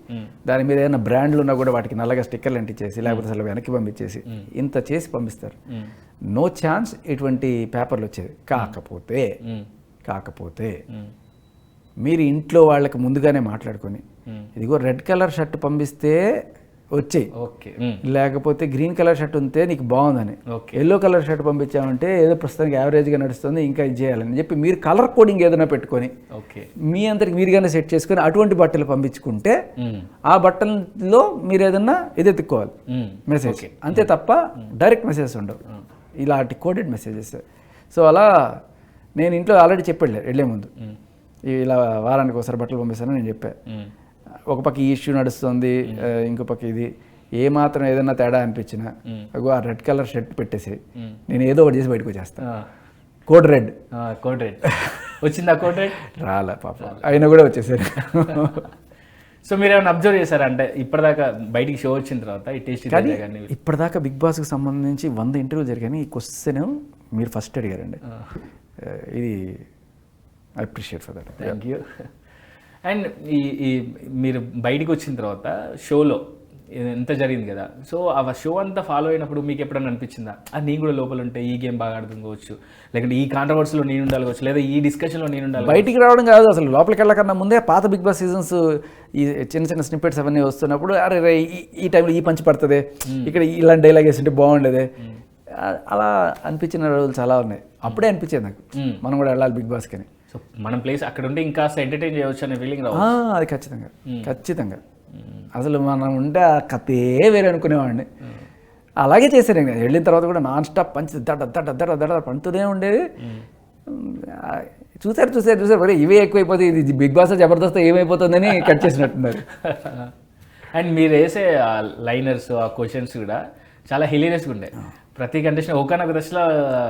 దాని మీద ఏదైనా బ్రాండ్లు ఉన్నా కూడా వాటికి నల్లగా స్టిక్కర్లు అంటించేసి లేకపోతే అసలు వెనక్కి పంపించేసి ఇంత చేసి పంపిస్తారు. నో ఛాన్స్ ఇటువంటి పేపర్లు వచ్చేది. కాకపోతే మీరు ఇంట్లో వాళ్ళకి ముందుగానే మాట్లాడుకొని, ఇదిగో రెడ్ కలర్ షర్ట్ పంపిస్తే వచ్చేయి, లేకపోతే గ్రీన్ కలర్ షర్ట్ ఉంటే నీకు బాగుందని, ఎల్లో కలర్ షర్ట్ పంపించామంటే ఏదో ప్రస్తుతానికి యావరేజ్గా నడుస్తుంది, ఇంకా ఇది చేయాలని చెప్పి మీరు కలర్ కోడింగ్ ఏదైనా పెట్టుకొని మీ అందరికి మీరుగానే సెట్ చేసుకొని అటువంటి బట్టలు పంపించుకుంటే ఆ బట్టల్లో మీరు ఏదన్నా ఎదుర్కోవాలి మెసేజ్, అంతే తప్ప డైరెక్ట్ మెసేజెస్ ఉండవు, ఇలాంటి కోడెడ్ మెసేజెస్. సో అలా నేను ఇంట్లో ఆల్రెడీ చెప్పాడు వెళ్ళే ముందు, ఇలా వారానికి ఒకసారి బట్టలు పంపిస్తానని నేను చెప్పాను. ఒక పక్క ఈ ఇష్యూ నడుస్తుంది, ఇంకో పక్క ఇది, ఏమాత్రం ఏదైనా తేడా అనిపించినా అగో ఆ రెడ్ కలర్ షర్ట్ పెట్టేసి నేను ఏదో ఒకటి చేసి బయటకు వచ్చేస్తాను. కోడ్ రెడ్ వచ్చిందా? కోడ్ రెడ్ రాలే పాప, అయినా కూడా వచ్చేసారు. సో మీరు ఏమైనా అబ్జర్వ్ చేశారా అంటే ఇప్పటిదాకా బయటికి షో వచ్చిన తర్వాత ఈ టేస్ట్? కానీ ఇప్పటిదాకా బిగ్ బాస్కి సంబంధించి 100 ఇంటర్వ్యూలు జరిగాయి. ఈ క్వశ్చన్ మీరు ఫస్ట్ అడిగారండి, ఇది I appreciate for that. Thank you. And ఈ మీరు బయటికి వచ్చిన తర్వాత షోలో ఎంత జరిగింది కదా, సో ఆ షో అంతా ఫాలో అయినప్పుడు మీకు ఎప్పుడన్నా అనిపించిందా అది నేను కూడా లోపల ఉంటే ఈ గేమ్ బాగా ఆడుతుండవచ్చు, లేకపోతే ఈ కాంట్రవర్సీలో నేను ఉండాలవచ్చు, లేదా ఈ డిస్కషన్లో నేను ఉండాలి? బయటికి రావడం కాదు, అసలు లోపలికి వెళ్ళకన్నా ముందే పాత బిగ్ బాస్ సీజన్స్ ఈ చిన్న స్నిప్పెట్స్ అవన్నీ వస్తున్నప్పుడు అరే ఈ టైంలో ఈ పంచి పడుతుంది, ఇక్కడ ఇలాంటి డైలాగ్ వేస్తుంటే బాగుండేది, అలా అనిపించిన రోజులు చాలా ఉన్నాయి. అప్పుడే అనిపించేది నాకు మనం కూడా వెళ్ళాలి బిగ్ బాస్కి అని. సో మనం ప్లేస్ అక్కడ ఉంటే ఇంకా ఎంటర్టైన్ చేయవచ్చు అనే ఫీలింగ్ రావు. అది ఖచ్చితంగా అసలు మనం ఉంటే ఆ కథే వేరే అనుకునేవాడిని. అలాగే చేశాను నేను వెళ్ళిన తర్వాత కూడా నాన్ స్టాప్ పంచి దడ పండుతూనే ఉండేది. చూసారు మరి ఇవే ఎక్కువైపోతుంది, ఇది బిగ్ బాస్ జబర్దస్త్ ఏమైపోతుందని కట్ చేసినట్టున్నారు. అండ్ మీరు వేసే లైనర్స్ ఆ క్వశ్చన్స్ కూడా చాలా హిలీరియస్గా ఉండే. ప్రతి కండిషన్ ఒకనొక దశలో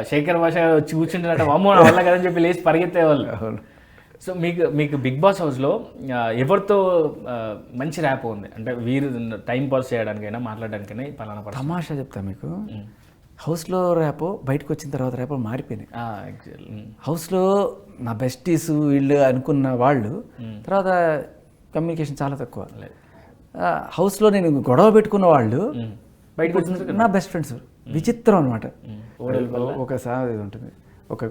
శేఖర్ భాష వచ్చి కూర్చుంటున్నట్టు అమ్మో నా వల్ల కదని చెప్పి లేచి పరిగెత్తేవాళ్ళు. సో మీకు బిగ్ బాస్ హౌస్లో ఎవరితో మంచి ర్యాప్ ఉంది అంటే వీరు టైం పాస్ చేయడానికైనా మాట్లాడడానికైనా పలానా పర్సన్? తమాషా చెప్తా మీకు, హౌస్లో ర్యాపో బయటకు వచ్చిన తర్వాత ర్యాపో మారిపోయినాయి. హౌస్లో నా బెస్టీస్ వీళ్ళు అనుకున్న వాళ్ళు తర్వాత కమ్యూనికేషన్ చాలా తక్కువ. హౌస్లో నేను గొడవ పెట్టుకున్న వాళ్ళు బయటకు వచ్చిన నా బెస్ట్ ఫ్రెండ్స్. విచిత్రం అనమాట. ఒక సామెత ఇది ఉంటుంది, ఒక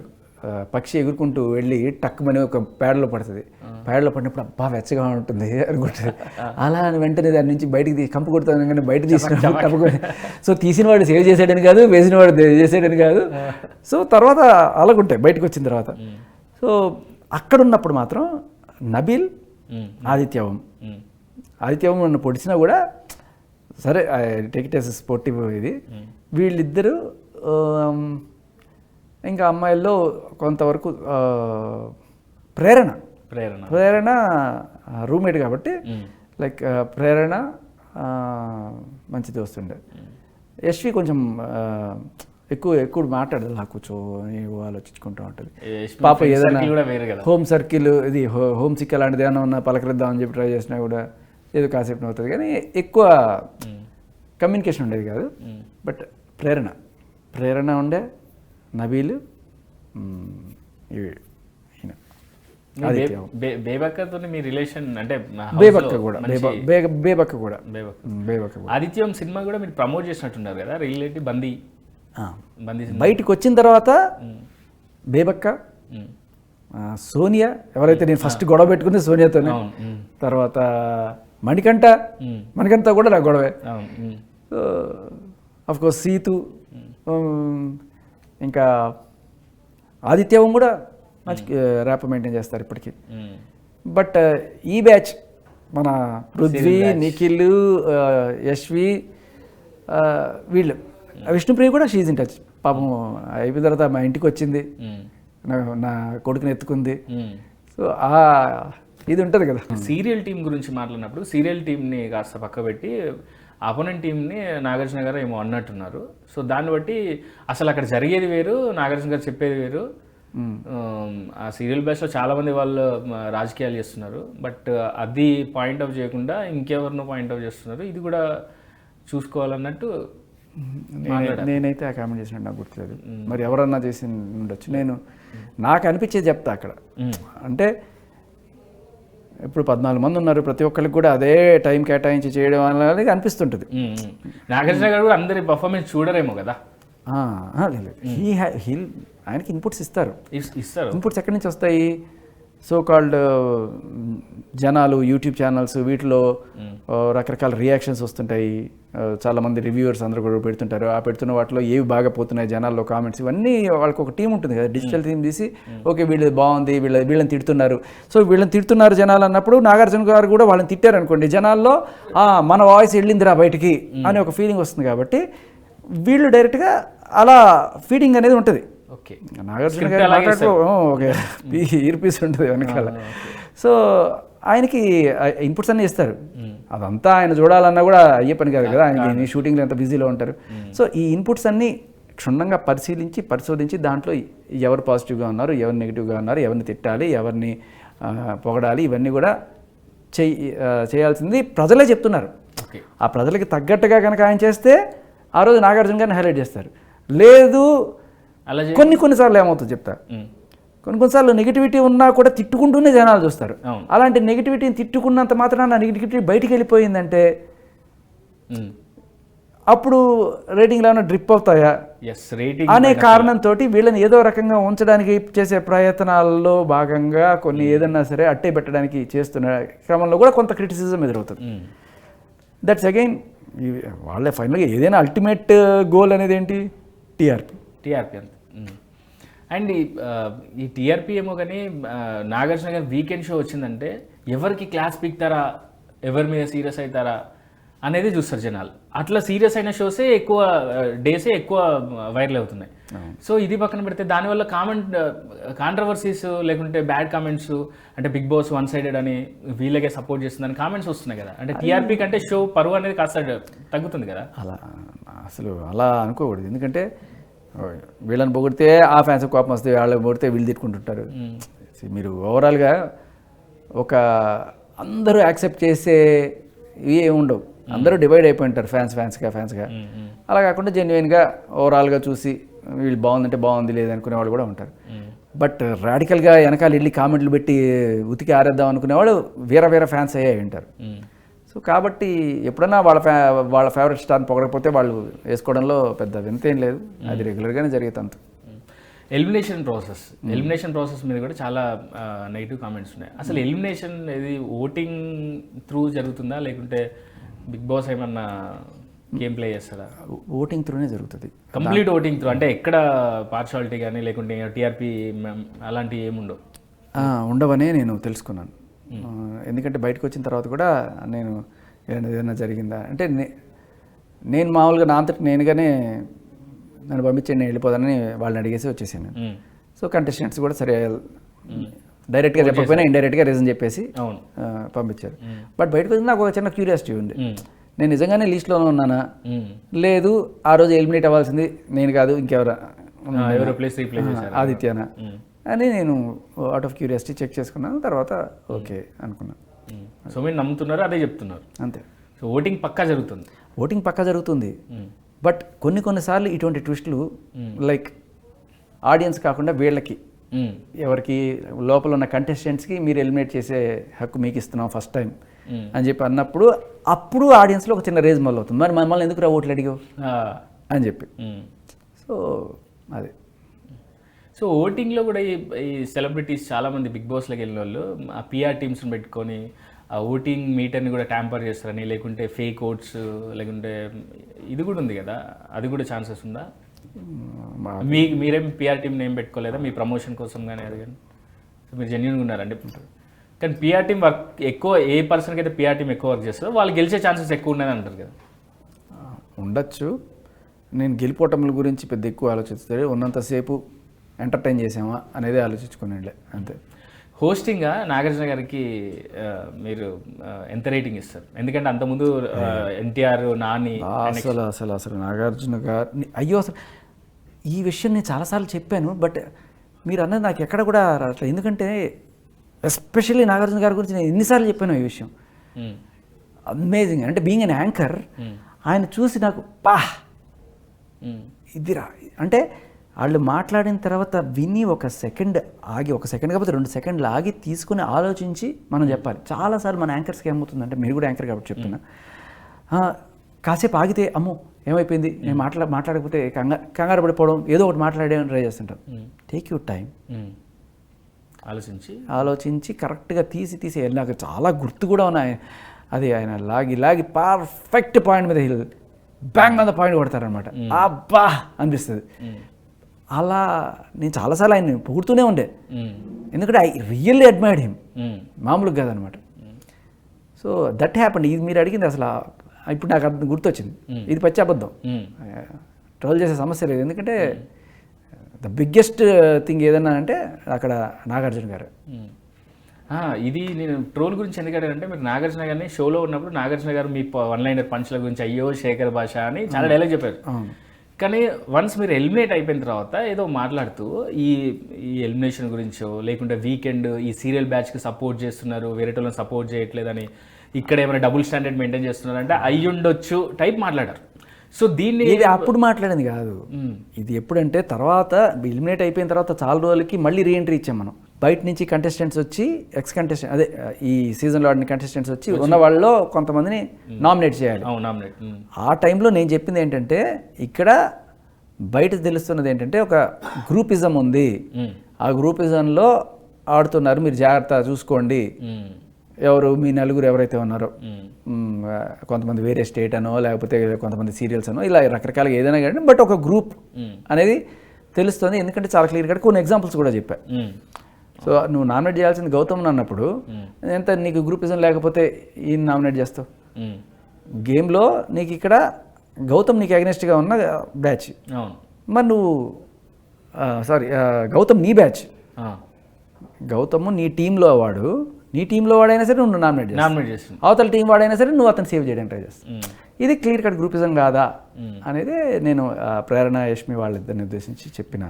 పక్షి ఎగురుకుంటూ వెళ్ళి టక్కుమని ఒక పేడలో పడుతుంది. పేడలో పడినప్పుడు అబ్బా వెచ్చగా ఉంటుంది అనుకుంటుంది. అలా అని వెంటనే దాని నుంచి బయటికి కంపు కొడుతుంది కానీ బయట తీసుకుని కప్పుకొని, సో తీసిన వాడు సేవ్ చేసాడని కాదు, వేసిన వాడు చేసాడని కాదు. సో తర్వాత అలాగుంటాయి బయటకు వచ్చిన తర్వాత. సో అక్కడ ఉన్నప్పుడు మాత్రం నబీల్, ఆదిత్యవం నన్ను పొడిచినా కూడా సరే టేక్ ఇట్ యాస్ స్పోర్టివ్ ఇది. వీళ్ళిద్దరూ ఇంకా అమ్మాయిల్లో కొంతవరకు ప్రేరణ రూమ్మేట్ కాబట్టి లైక్ ప్రేరణ మంచిది వస్తుండే. యశ్వి కొంచెం ఎక్కువ మాట్లాడదు, అలా కూర్చొని ఆలోచించుకుంటూ ఉంటుంది. పాప ఏదైనా హోమ్ సర్కిల్ ఇది హోమ్ సిక్ అలాంటిది ఏమైనా ఉన్నా పలకరిద్దామని చెప్పి ట్రై చేసినా కూడా ఏదో కాసేపు అవుతుంది కానీ ఎక్కువ కమ్యూనికేషన్ ఉండేది కాదు. బట్ ప్రేరణ ఉండే, నబీల్, బేబక్కతో మీ రిలేషన్ అంటే బేబక్క కూడా ఆదిత్యం సినిమా కూడా మీరు ప్రమోట్ చేసినట్టున్నారు కదా, రిలేటివ్ బందీ బయటికి వచ్చిన తర్వాత బేబక్క, సోనియా, ఎవరైతే నేను ఫస్ట్ గొడవ పెట్టుకుంది సోనియాతోనే, తర్వాత మణికంఠ కూడా నాకు గొడవే. అఫ్ కోర్స్ సీతు, ఇంకా ఆదిత్యవం కూడా మంచి ర్యాప్ మెయింటైన్ చేస్తారు ఇప్పటికీ. బట్ ఈ బ్యాచ్ మన పృథ్వీ, నిఖిల్, యశ్వి, వీళ్ళు, విష్ణుప్రియ కూడా షీజ్ ఇన్ టచ్. పాపం అయిపోయిన తర్వాత మా ఇంటికి వచ్చింది, నా కొడుకుని ఎత్తుకుంది. సో ఇది ఉంటుంది కదా. సీరియల్ టీం గురించి మాట్లాడినప్పుడు సీరియల్ టీంని కాస్త పక్క పెట్టి అపోనెంట్ టీంని నాగార్జున గారు ఏమో అన్నట్టున్నారు. సో దాన్ని బట్టి అసలు అక్కడ జరిగేది వేరు, నాగార్జున గారు చెప్పేది వేరు. ఆ సీరియల్ బేస్లో చాలామంది వాళ్ళు రాజకీయాలు చేస్తున్నారు, బట్ అది పాయింట్ అవుట్ చేయకుండా ఇంకెవరినో పాయింట్ అవుట్ చేస్తున్నారు. ఇది కూడా చూసుకోవాలన్నట్టు నేనైతే ఆ కామెంట్ చేసినట్టు నాకు గుర్తులేదు, మరి ఎవరన్నా చేసి ఉండొచ్చు. నాకు అనిపించేది చెప్తా అక్కడ. అంటే ఇప్పుడు 14 మంది ఉన్నారు, ప్రతి ఒక్కరికి కూడా అదే టైం కేటాయించి చేయడం అనేది అనిపిస్తుంటుంది. నాగార్జున గారు కూడా అందరి పర్ఫార్మెన్స్ చూడరేమో కదా. ఆయనకి ఇన్పుట్స్ ఇస్తారు. ఇన్పుట్స్ ఎక్కడి నుంచి వస్తాయి? సో కాల్డ్ జనాలు, యూట్యూబ్ ఛానల్స్, వీటిలో రకరకాల రియాక్షన్స్ వస్తుంటాయి. చాలామంది రివ్యూవర్స్ అందరూ కూడా పెడుతుంటారు. ఆ పెడుతున్న వాటిలో ఏవి బాగా పోతున్నాయి జనాల్లో కామెంట్స్, ఇవన్నీ వాళ్ళకి ఒక టీం ఉంటుంది కదా, డిజిటల్ టీం తీసి ఓకే వీళ్ళు బాగుంది, వీళ్ళని తిడుతున్నారు, సో వీళ్ళని తిడుతున్నారు జనాలు అన్నప్పుడు నాగార్జున గారు కూడా వాళ్ళని తిట్టారు అనుకోండి, జనాల్లో మన వాయిస్ వెళ్ళిందిరా బయటికి అని ఒక ఫీలింగ్ వస్తుంది. కాబట్టి వీళ్ళు డైరెక్ట్గా అలా ఫీడింగ్ అనేది ఉంటుంది. నాగార్జున గారు మాట్లాడుతూ ఓకే ఇయర్ పీస్ ఉంటుంది వెనకాల. సో ఆయనకి ఇన్పుట్స్ అన్నీ ఇస్తారు. అదంతా ఆయన చూడాలన్నా కూడా అయ్యే పని కాదు కదా, ఆయనకి షూటింగ్లో ఎంత బిజీలో ఉంటారు. సో ఈ ఇన్పుట్స్ అన్నీ క్షుణ్ణంగా పరిశోధించి దాంట్లో ఎవరు పాజిటివ్గా ఉన్నారు, ఎవరు నెగిటివ్గా ఉన్నారు, ఎవరిని తిట్టాలి, ఎవరిని పొగడాలి, ఇవన్నీ కూడా చేయాల్సింది ప్రజలే చెప్తున్నారు. ఆ ప్రజలకి తగ్గట్టుగా కనుక ఆయన చేస్తే ఆ రోజు నాగార్జున గారిని హైలైట్ చేస్తారు. లేదు కొన్నిసార్లు ఏమవుతుంది చెప్తా, కొన్నిసార్లు నెగిటివిటీ ఉన్నా కూడా తిట్టుకుంటూనే జనాలు చూస్తారు. అలాంటి నెగిటివిటీని తిట్టుకున్నంత మాత్రాన నెగిటివిటీ బయటికి వెళ్ళిపోయిందంటే అప్పుడు రేటింగ్లు ఏమైనా డ్రిప్ అవుతాయా అనే కారణంతో వీళ్ళని ఏదో రకంగా ఉంచడానికి చేసే ప్రయత్నాల్లో భాగంగా కొన్ని ఏదన్నా సరే అట్టే పెట్టడానికి చేస్తున్న క్రమంలో కూడా కొంత క్రిటిసిజం ఎదురవుతుంది. దట్స్ అగైన్ వాళ్ళే ఫైనల్గా ఏదైనా అల్టిమేట్ గోల్ అనేది ఏంటి? టీఆర్పీ అంతే. అండ్ ఈ టీఆర్పీ ఏమో కానీ నాగార్జున గారి వీకెండ్ షో వచ్చిందంటే ఎవరికి క్లాస్ పీక్తారా, ఎవరి మీద సీరియస్ అవుతారా అనేది చూస్తారు జనాలు. అట్లా సీరియస్ అయిన షోసే ఎక్కువ డేసే ఎక్కువ వైరల్ అవుతున్నాయి. సో ఇది పక్కన పెడితే దానివల్ల కాంట్రవర్సీస్ లేకుంటే బ్యాడ్ కామెంట్స్, అంటే బిగ్ బాస్ వన్ సైడెడ్ అని వీళ్ళకే సపోర్ట్ చేస్తుందని కామెంట్స్ వస్తున్నాయి కదా. అంటే టీఆర్పీ కంటే షో పరువు అనేది కాస్త తగ్గుతుంది కదా. అలా అనుకోకూడదు. ఎందుకంటే వీళ్ళని పొగిడితే ఆ ఫ్యాన్స్ కోపం వస్తే, వాళ్ళని పొగిడితే వీళ్ళు తిట్టుకుంటుంటారు. మీరు ఓవరాల్గా ఒక అందరూ యాక్సెప్ట్ చేసే ఇవి ఏమి ఉండవు, అందరూ డివైడ్ అయిపోయి ఉంటారు ఫ్యాన్స్గా. అలా కాకుండా జెన్యున్గా ఓవరాల్గా చూసి వీళ్ళు బాగుందంటే బాగుంది, లేదనుకునే వాళ్ళు కూడా ఉంటారు. బట్ రాడికల్గా వెనకాల వెళ్ళి కామెంట్లు పెట్టి ఉతికి ఆరేద్దాం అనుకునేవాళ్ళు వేరే ఫ్యాన్స్ అయ్యే ఉంటారు. సో కాబట్టి ఎప్పుడన్నా వాళ్ళ ఫేవరెట్ స్టార్ని పొగడకపోతే వాళ్ళు వేసుకోవడంలో పెద్ద వింత ఏం లేదు, అది రెగ్యులర్గానే జరిగేది అంత. ఎలిమినేషన్ ప్రాసెస్ మీద కూడా చాలా నెగిటివ్ కామెంట్స్ ఉన్నాయి. అసలు ఎలిమినేషన్ ఇది ఓటింగ్ త్రూ జరుగుతుందా, లేకుంటే బిగ్ బాస్ ఏమన్నా గేమ్ ప్లే చేస్తారా? ఓటింగ్ త్రూనే జరుగుతుంది, కంప్లీట్ ఓటింగ్ త్రూ. అంటే ఎక్కడ పార్షాలిటీ కానీ లేకుంటే టీఆర్పీ అలాంటివి ఏముండవు? ఉండవనే నేను తెలుసుకున్నాను. ఎందుకంటే బయటకు వచ్చిన తర్వాత కూడా నేను ఏదైనా జరిగిందా అంటే నేను మామూలుగా నా అంతటి నేనుగానే నన్ను పంపించండి నేను వెళ్ళిపోదానని వాళ్ళని అడిగేసి వచ్చేసాను. సో కంటెస్టెంట్స్ కూడా సరే డైరెక్ట్గా చెప్పకపోయినా ఇండైరెక్ట్గా రీజన్ చెప్పేసి పంపించారు. బట్ బయటకు వచ్చిన నాకు ఒక చిన్న క్యూరియాసిటీ ఉంది, నేను నిజంగానే లిస్ట్లోనే ఉన్నానా, లేదు ఆ రోజు ఎలిమినేట్ అవ్వాల్సింది నేను కాదు ఇంకెవరు ఆదిత్యనా అని నేను అవుట్ ఆఫ్ క్యూరియాసిటీ చెక్ చేసుకున్నాను. తర్వాత ఓకే అనుకున్నాను. సో మీరు నమ్ముతున్నారు, అదే చెప్తున్నారు అంతే. సో ఓటింగ్ పక్కా జరుగుతుంది. బట్ కొన్నిసార్లు ఇటువంటి ట్విస్టులు లైక్ ఆడియన్స్ కాకుండా వీళ్ళకి ఎవరికి లోపల ఉన్న కంటెస్టెంట్స్కి మీరు ఎలిమినేట్ చేసే హక్కు మీకు ఇస్తున్నాం ఫస్ట్ టైం అని చెప్పి అప్పుడు ఆడియన్స్లో ఒక చిన్న రేజ్ మొదలు అవుతుంది, మరి మమ్మల్ని ఎందుకు ఓట్లు అడిగావు అని చెప్పి. సో అదే. సో ఓటింగ్లో కూడా ఈ సెలబ్రిటీస్ చాలామంది బిగ్ బాస్లోకి వెళ్ళిన వాళ్ళు ఆ పిఆర్ టీమ్స్ని పెట్టుకొని ఆ ఓటింగ్ మీటర్ని కూడా ట్యాంపర్ చేస్తారని, లేకుంటే ఫేక్ ఓట్స్, లేకుంటే ఇది కూడా ఉంది కదా, అది కూడా ఛాన్సెస్ ఉందా? మీరేం పిఆర్ టీమ్ని ఏం పెట్టుకోలేదా మీ ప్రమోషన్ కోసం కానీ అది కానీ? సో మీరు జెన్యూన్గా ఉన్నారండి. కానీ పిఆర్ టీమ్ వర్క్ ఎక్కువ, ఏ పర్సన్కి అయితే పిఆర్ టీమ్ ఎక్కువ వర్క్ చేస్తుందో వాళ్ళు గెలిచే ఛాన్సెస్ ఎక్కువ ఉన్నాయని అంటారు కదా. ఉండొచ్చు. నేను గెలిపోవటముల గురించి పెద్ద ఎక్కువ ఆలోచిస్తే ఉన్నంతసేపు ఎంటర్టైన్ చేసామా అనేది ఆలోచించుకునేలే అంతే. హోస్టింగ్గా నాగార్జున గారికి మీరు ఎంత రేటింగ్ ఇస్తారు? ఎందుకంటే అంతకుముందు ఎన్టీఆర్, నాని అసలు నాగార్జున గారు అయ్యో అసలు ఈ విషయం నేను చాలాసార్లు చెప్పాను, బట్ మీరు అన్నది నాకు ఎక్కడ కూడా రావట్లేదు. ఎందుకంటే ఎస్పెషల్లీ నాగార్జున గారి గురించి నేను ఎన్నిసార్లు చెప్పాను ఈ విషయం. అమేజింగ్. అంటే బీయింగ్ అన్ యాంకర్ ఆయన చూసి నాకు ఇదిరా అంటే వాళ్ళు మాట్లాడిన తర్వాత విని ఒక సెకండ్ కాకపోతే 2 సెకండ్లు ఆగి తీసుకుని ఆలోచించి మనం చెప్పాలి. చాలాసార్లు మన యాంకర్స్కి ఏమవుతుందంటే, మీరు కూడా యాంకర్ కాబట్టి చెప్తున్నా, కాసేపు ఆగితే అమ్మో ఏమైపోయింది నేను మాట్లాడకపోతే కంగారు పడిపోవడం, ఏదో ఒకటి మాట్లాడేమని ట్రై చేస్తుంటాం. టేక్ యూర్ టైం, ఆలోచించి కరెక్ట్గా తీసి నాకు చాలా గుర్తు కూడా ఉన్నాయి. అది ఆయన లాగి పర్ఫెక్ట్ పాయింట్ మీద బ్యాంగ్ మీద పాయింట్ కొడతారనమాట. అబ్బా అనిపిస్తుంది. అలా నేను చాలాసార్లు ఆయన పొగుడుతూనే ఉండే, ఎందుకంటే ఐ రియల్లీ అడ్మైర్డ్ హిమ్, మామూలుగా కాదనమాట. So that happened. ఇది మీరు అడిగింది అసలు ఇప్పుడు నాకు అర్థం గుర్తొచ్చింది, ఇది పచ్చి అబద్ధం, ట్రోల్ చేసే సమస్య లేదు. ఎందుకంటే ద బిగ్గెస్ట్ థింగ్ ఏదన్నా అంటే అక్కడ నాగార్జున గారు. ఇది నేను ట్రోల్ గురించి ఎందుకంటే మీరు నాగార్జున గారిని షోలో ఉన్నప్పుడు నాగార్జున గారు మీ వన్ లైనర్ పంచ్ల గురించి అయ్యో శేఖర్ భాష అని చాలా డైలాగ్ చెప్పారు. కానీ వన్స్ మీరు ఎలిమినేట్ అయిపోయిన తర్వాత ఏదో మాట్లాడుతూ ఈ ఎలిమినేషన్ గురించో, లేకుంటే వీకెండ్ ఈ సీరియల్ బ్యాచ్కి సపోర్ట్ చేస్తున్నారు, వేరే వాళ్ళని సపోర్ట్ చేయట్లేదని, ఇక్కడ ఏమైనా డబుల్ స్టాండర్డ్ మెయింటైన్ చేస్తున్నారు అంటే అయ్యుండొచ్చు టైప్ మాట్లాడారు. సో దీన్ని ఇది అప్పుడు మాట్లాడింది కాదు, ఇది ఎప్పుడంటే తర్వాత ఎలిమినేట్ అయిపోయిన తర్వాత చాలా రోజులకి మళ్ళీ రీఎంట్రీ ఇచ్చాం మనం. బయట నుంచి కంటెస్టెంట్స్ వచ్చి అదే ఈ సీజన్లో ఆడిన కంటెస్టెంట్స్ వచ్చి ఉన్న వాళ్ళలో కొంతమందిని నామినేట్ చేయాలి. ఆ టైంలో నేను చెప్పింది ఏంటంటే, ఇక్కడ బయట తెలుస్తున్నది ఏంటంటే ఒక గ్రూపిజం ఉంది, ఆ గ్రూపిజంలో ఆడుతున్నారు, మీరు జాగ్రత్త చూసుకోండి. ఎవరు మీ నలుగురు ఎవరైతే ఉన్నారో, కొంతమంది వేరే స్టేట్ అనో లేకపోతే కొంతమంది సీరియల్స్ అనో ఇలా రకరకాలుగా ఏదైనా కానీ, బట్ ఒక గ్రూప్ అనేది తెలుస్తుంది. ఎందుకంటే చాలా క్లియర్గా కొన్ని ఎగ్జాంపుల్స్ కూడా చెప్పా. సో నువ్వు నామినేట్ చేయాల్సింది గౌతమ్ అన్నప్పుడు ఎంత నీకు గ్రూపిజం లేకపోతే ఈయన నామినేట్ చేస్తావు? గేమ్లో నీకు ఇక్కడ గౌతమ్ నీకు అగెనిస్ట్గా ఉన్న బ్యాచ్, మరి నువ్వు గౌతమ్ నీ బ్యాచ్, గౌతమ్ నీ టీంలో వాడైనా సరే నువ్వు నామినేట్ చేస్తావు, అవతల టీం వాడైనా సరే నువ్వు అతను సేవ్ చేయడానికి ట్రై చేస్తావు. ఇది క్లియర్ కట్ గ్రూపిజం కాదా అనేది నేను ప్రేరణ, యష్మి వాళ్ళిద్దరిని ఉద్దేశించి చెప్పిన.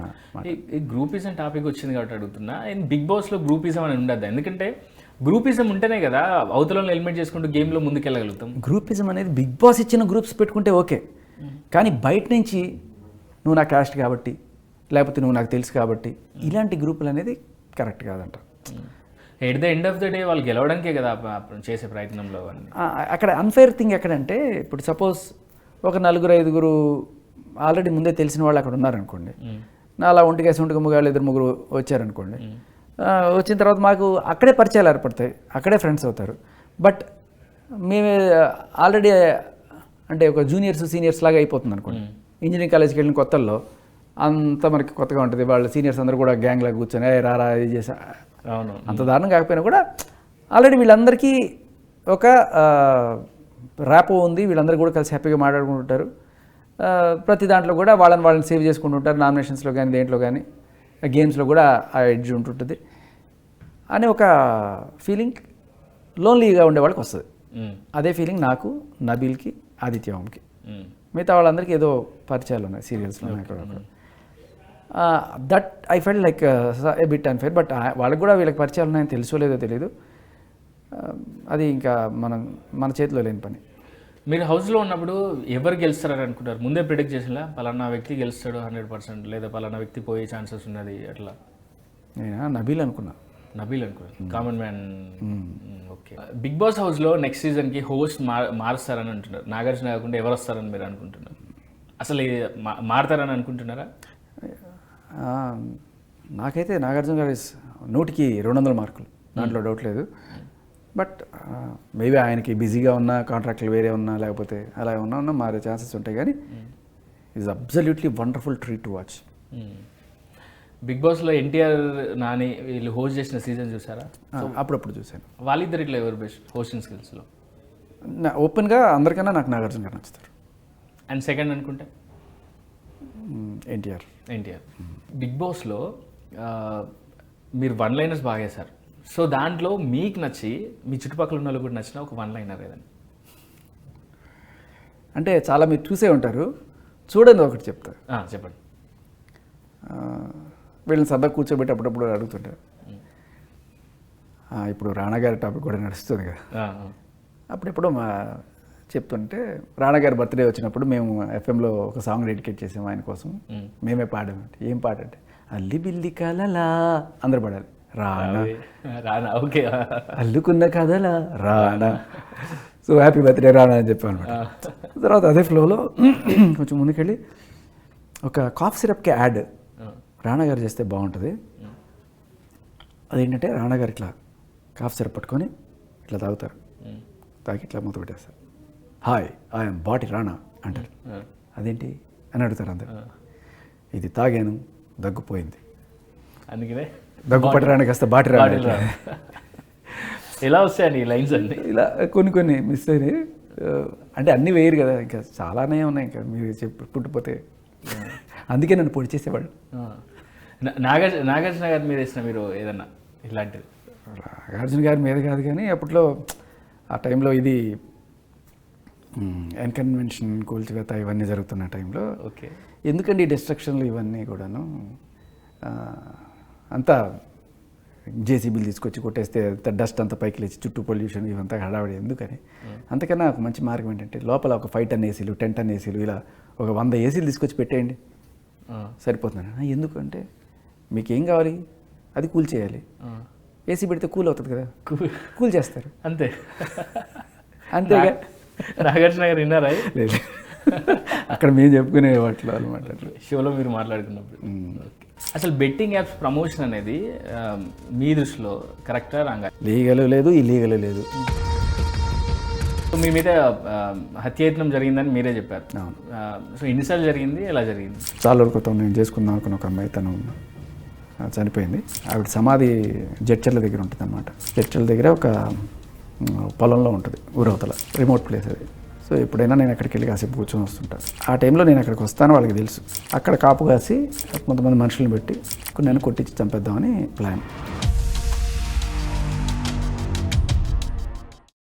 ఈ గ్రూపిజం టాపిక్ వచ్చింది కాబట్టి అడుగుతున్నా, బిగ్ బాస్లో గ్రూపిజం అని ఉండద్దు. ఎందుకంటే గ్రూపిజం ఉంటేనే కదా అవతలను ఎలిమినేట్ చేసుకుంటూ గేమ్లో ముందుకెళ్ళగలుగుతాం. గ్రూపిజం అనేది బిగ్ బాస్ ఇచ్చిన గ్రూప్స్ పెట్టుకుంటే ఓకే, కానీ బయట నుంచి నువ్వు నా క్యాస్ట్ కాబట్టి లేకపోతే నువ్వు నాకు తెలుసు కాబట్టి ఇలాంటి గ్రూపులు అనేది కరెక్ట్ కాదంట. At the end of the day వాళ్ళు గెలవడానికే కదా చేసే ప్రయత్నంలో అన్నీ. అక్కడ అన్ఫేర్ థింగ్ ఎక్కడంటే ఇప్పుడు సపోజ్ ఒక 4-5 ఆల్రెడీ ముందే తెలిసిన వాళ్ళు అక్కడ ఉన్నారనుకోండి, నా అలా ఒంటికేసి ముగాళ్ళు 2-3 వచ్చారనుకోండి, వచ్చిన తర్వాత మాకు అక్కడే పరిచయాలు ఏర్పడతాయి, అక్కడే ఫ్రెండ్స్ అవుతారు. బట్ మేము ఆల్రెడీ అంటే ఒక జూనియర్స్ సీనియర్స్ లాగా అయిపోతుంది అనుకోండి. ఇంజనీరింగ్ కాలేజ్కి వెళ్ళిన కొత్తల్లో అంతా మనకి కొత్తగా ఉంటుంది. వాళ్ళ సీనియర్స్ అందరూ కూడా గ్యాంగ్ లాగా కూర్చొని రారా ఇది చేసా, అవును, అంత దారుణం కాకపోయినా కూడా ఆల్రెడీ వీళ్ళందరికీ ఒక ర్యాపో ఉంది, వీళ్ళందరూ కూడా కలిసి హ్యాపీగా మాట్లాడుకుంటుంటారు. ప్రతి దాంట్లో కూడా వాళ్ళని సేవ్ చేసుకుంటుంటారు, నామినేషన్స్లో కానీ దేంట్లో కానీ గేమ్స్లో కూడా ఆ ఎడ్జ్ ఉంటుంటుంది అనే ఒక ఫీలింగ్ లోన్లీగా ఉండే వాళ్ళకి వస్తుంది. అదే ఫీలింగ్ నాకు, నబీల్కి, ఆదిత్య ఓంకి, మిగతా వాళ్ళందరికీ ఏదో పరిచయాలు ఉన్నాయి సీరియల్స్లో. That I felt like a bit unfair. But వాళ్ళకి కూడా వీళ్ళకి పరిచయాలు ఉన్నాయని తెలుసో లేదో తెలియదు. అది ఇంకా మన చేతిలో లేని పని. మీరు హౌస్లో ఉన్నప్పుడు ఎవరు గెలుస్తారని అనుకుంటారు? ముందే ప్రిడిక్ట్ చేసినా పలానా వ్యక్తి గెలుస్తాడు 100%, లేదా పలానా వ్యక్తి పోయే ఛాన్సెస్ ఉన్నది అట్లా? నేను నబీల్ అనుకున్నా. నబీల్ అనుకున్నాను, common man. Okay. Big boss హౌస్లో నెక్స్ట్ సీజన్కి హోస్ట్ మారుస్తారని అంటున్నారు. నాగార్జున కాకుండా ఎవరు వస్తారని మీరు అనుకుంటున్నారు? అసలు మారుతారని అనుకుంటున్నారా? నాకైతే నాగార్జున గారి 100కి 200 మార్కులు, దాంట్లో డౌట్ లేదు. బట్ మేబీ ఆయనకి బిజీగా ఉన్న, కాంట్రాక్ట్లు వేరే ఉన్నా, లేకపోతే అలా ఉన్నా మారే ఛాన్సెస్ ఉంటాయి. కానీ is absolutely wonderful treat to watch. Big బాస్లో ఎన్టీఆర్, నాని వీళ్ళు హోస్ట్ చేసిన సీజన్ చూసారా? అప్పుడప్పుడు చూశాను. వాళ్ళిద్దరు ఇట్లా ఎవరు బెస్ట్ హోస్టింగ్ స్కిల్స్లో? ఓపెన్గా అందరికన్నా నాకు నాగార్జున గారు నచ్చుతారు. అండ్ సెకండ్ అనుకుంటే ఎన్టీఆర్. బిగ్ బాస్లో మీరు 1 లైనర్స్ బాగా వేశారు. సో దాంట్లో మీకు నచ్చి మీ చుట్టుపక్కల ఉన్న వాళ్ళు కూడా నచ్చిన ఒక 1 లైనర్ ఏదండి? అంటే చాలా మీరు చూసే ఉంటారు, చూడండి ఒకటి చెప్తా. చెప్పండి. వీళ్ళని సభ కూర్చోబెట్టి అప్పుడప్పుడు అడుగుతుంటారు. ఇప్పుడు రాణా గారి టాపిక్ కూడా నడుస్తుంది కదా, అప్పుడెప్పుడు చెప్తుంటే రాణా గారి బర్త్డే వచ్చినప్పుడు మేము ఎఫ్ఎంలో ఒక సాంగ్ డెడికేట్ చేసాము ఆయన కోసం. మేమే పాడామంటే ఏం పాట అంటే అల్లి బిల్లి కలలా అందరు పాడాలి. రాణా ఓకే, అల్లుకున్న కథలా Rana, so happy birthday Rana అని చెప్పాను అనమాట. తర్వాత అదే ఫ్లోలో కొంచెం ముందుకెళ్ళి ఒక కాఫ్ సిరప్కి యాడ్ రాణా గారు చేస్తే బాగుంటుంది. అదేంటంటే రాణా గారు ఇట్లా కాఫ్ సిరప్ పట్టుకొని ఇట్లా తాగుతారు, తాగి ఇట్లా మూత పెట్టేస్తారు. హాయ్ ఐఎమ్ బాటి రాణా అంటారు. అదేంటి అని అడుగుతారు అందరు. ఇది తాగాను, దగ్గుపోయింది, అందుకనే దగ్గు పట్టరాని కాస్త బాటి రాణా. ఎలా వస్తాయండి ఈ లైన్స్ అన్ని? ఇలా కొన్ని మిస్ అయినాయి. అంటే అన్నీ వేయరు కదా, ఇంకా చాలానే ఉన్నాయి, ఇంకా మీరు పుట్టిపోతే అందుకే నన్ను పొడి చేసేవాళ్ళు. నాగార్జున గారి మీద వేసిన మీరు ఏదన్నా ఇలాంటిది? నాగార్జున గారి మీద కాదు, కానీ అప్పట్లో ఆ టైంలో ఇది ఎన్కన్వెన్షన్, కూల్చివేత ఇవన్నీ జరుగుతున్న టైంలో ఓకే ఎందుకండి ఈ డిస్ట్రక్షన్లు ఇవన్నీ కూడాను, అంతా జేసీబీలు తీసుకొచ్చి కొట్టేస్తే డస్ట్ అంతా పైకి లేచి చుట్టూ పొల్యూషన్ ఇవంతా హడావిడి ఎందుకని. అంతకన్నా ఒక మంచి మార్గం ఏంటంటే లోపల ఒక 5 టన్ ఏసీలు, 10 టన్ ఏసీలు, ఇలా ఒక 100 ఏసీలు తీసుకొచ్చి పెట్టేయండి, సరిపోతుంది. ఎందుకంటే మీకు ఏం కావాలి, అది కూల్ చేయాలి. ఏసీ పెడితే కూల్ అవుతుంది కదా, కూల్ చేస్తారు అంతే. అంతేగా. నాగార్జున గారు విన్నారా? లేదు, అక్కడ మేము చెప్పుకునే వాటిలో అనమాట, షోలో మీరు మాట్లాడుకున్నప్పుడు. అసలు బెట్టింగ్ యాప్స్ ప్రమోషన్ అనేది మీ దృష్టిలో కరెక్టా రాంగా? లీగల్ లేదు, ఇల్లీగల్ లేదు. మీ మీద హత్యాయత్నం జరిగిందని మీరే చెప్పారు. సో ఎన్నిసార్లు జరిగింది, ఎలా జరిగింది? చాలా వరకు నేను చేసుకుందాం అనుకున్న ఒక అమ్మాయి, తను చనిపోయింది. ఆవిడ సమాధి జడ్చర్ల దగ్గర ఉంటుంది అనమాట. జడ్చర్ల దగ్గర ఒక పొలంలో ఉంటుంది, ఊరవతల, రిమోట్ ప్లేస్ అది. సో ఎప్పుడైనా నేను అక్కడికి వెళ్ళి కాసేపు కూర్చొని వస్తుంటాను. ఆ టైంలో నేను అక్కడికి వస్తాను, వాళ్ళకి తెలుసు. అక్కడ కాపు కాసి కొంతమంది మనుషులను పెట్టి నేను కొట్టించి చంపేద్దామని ప్లాన్.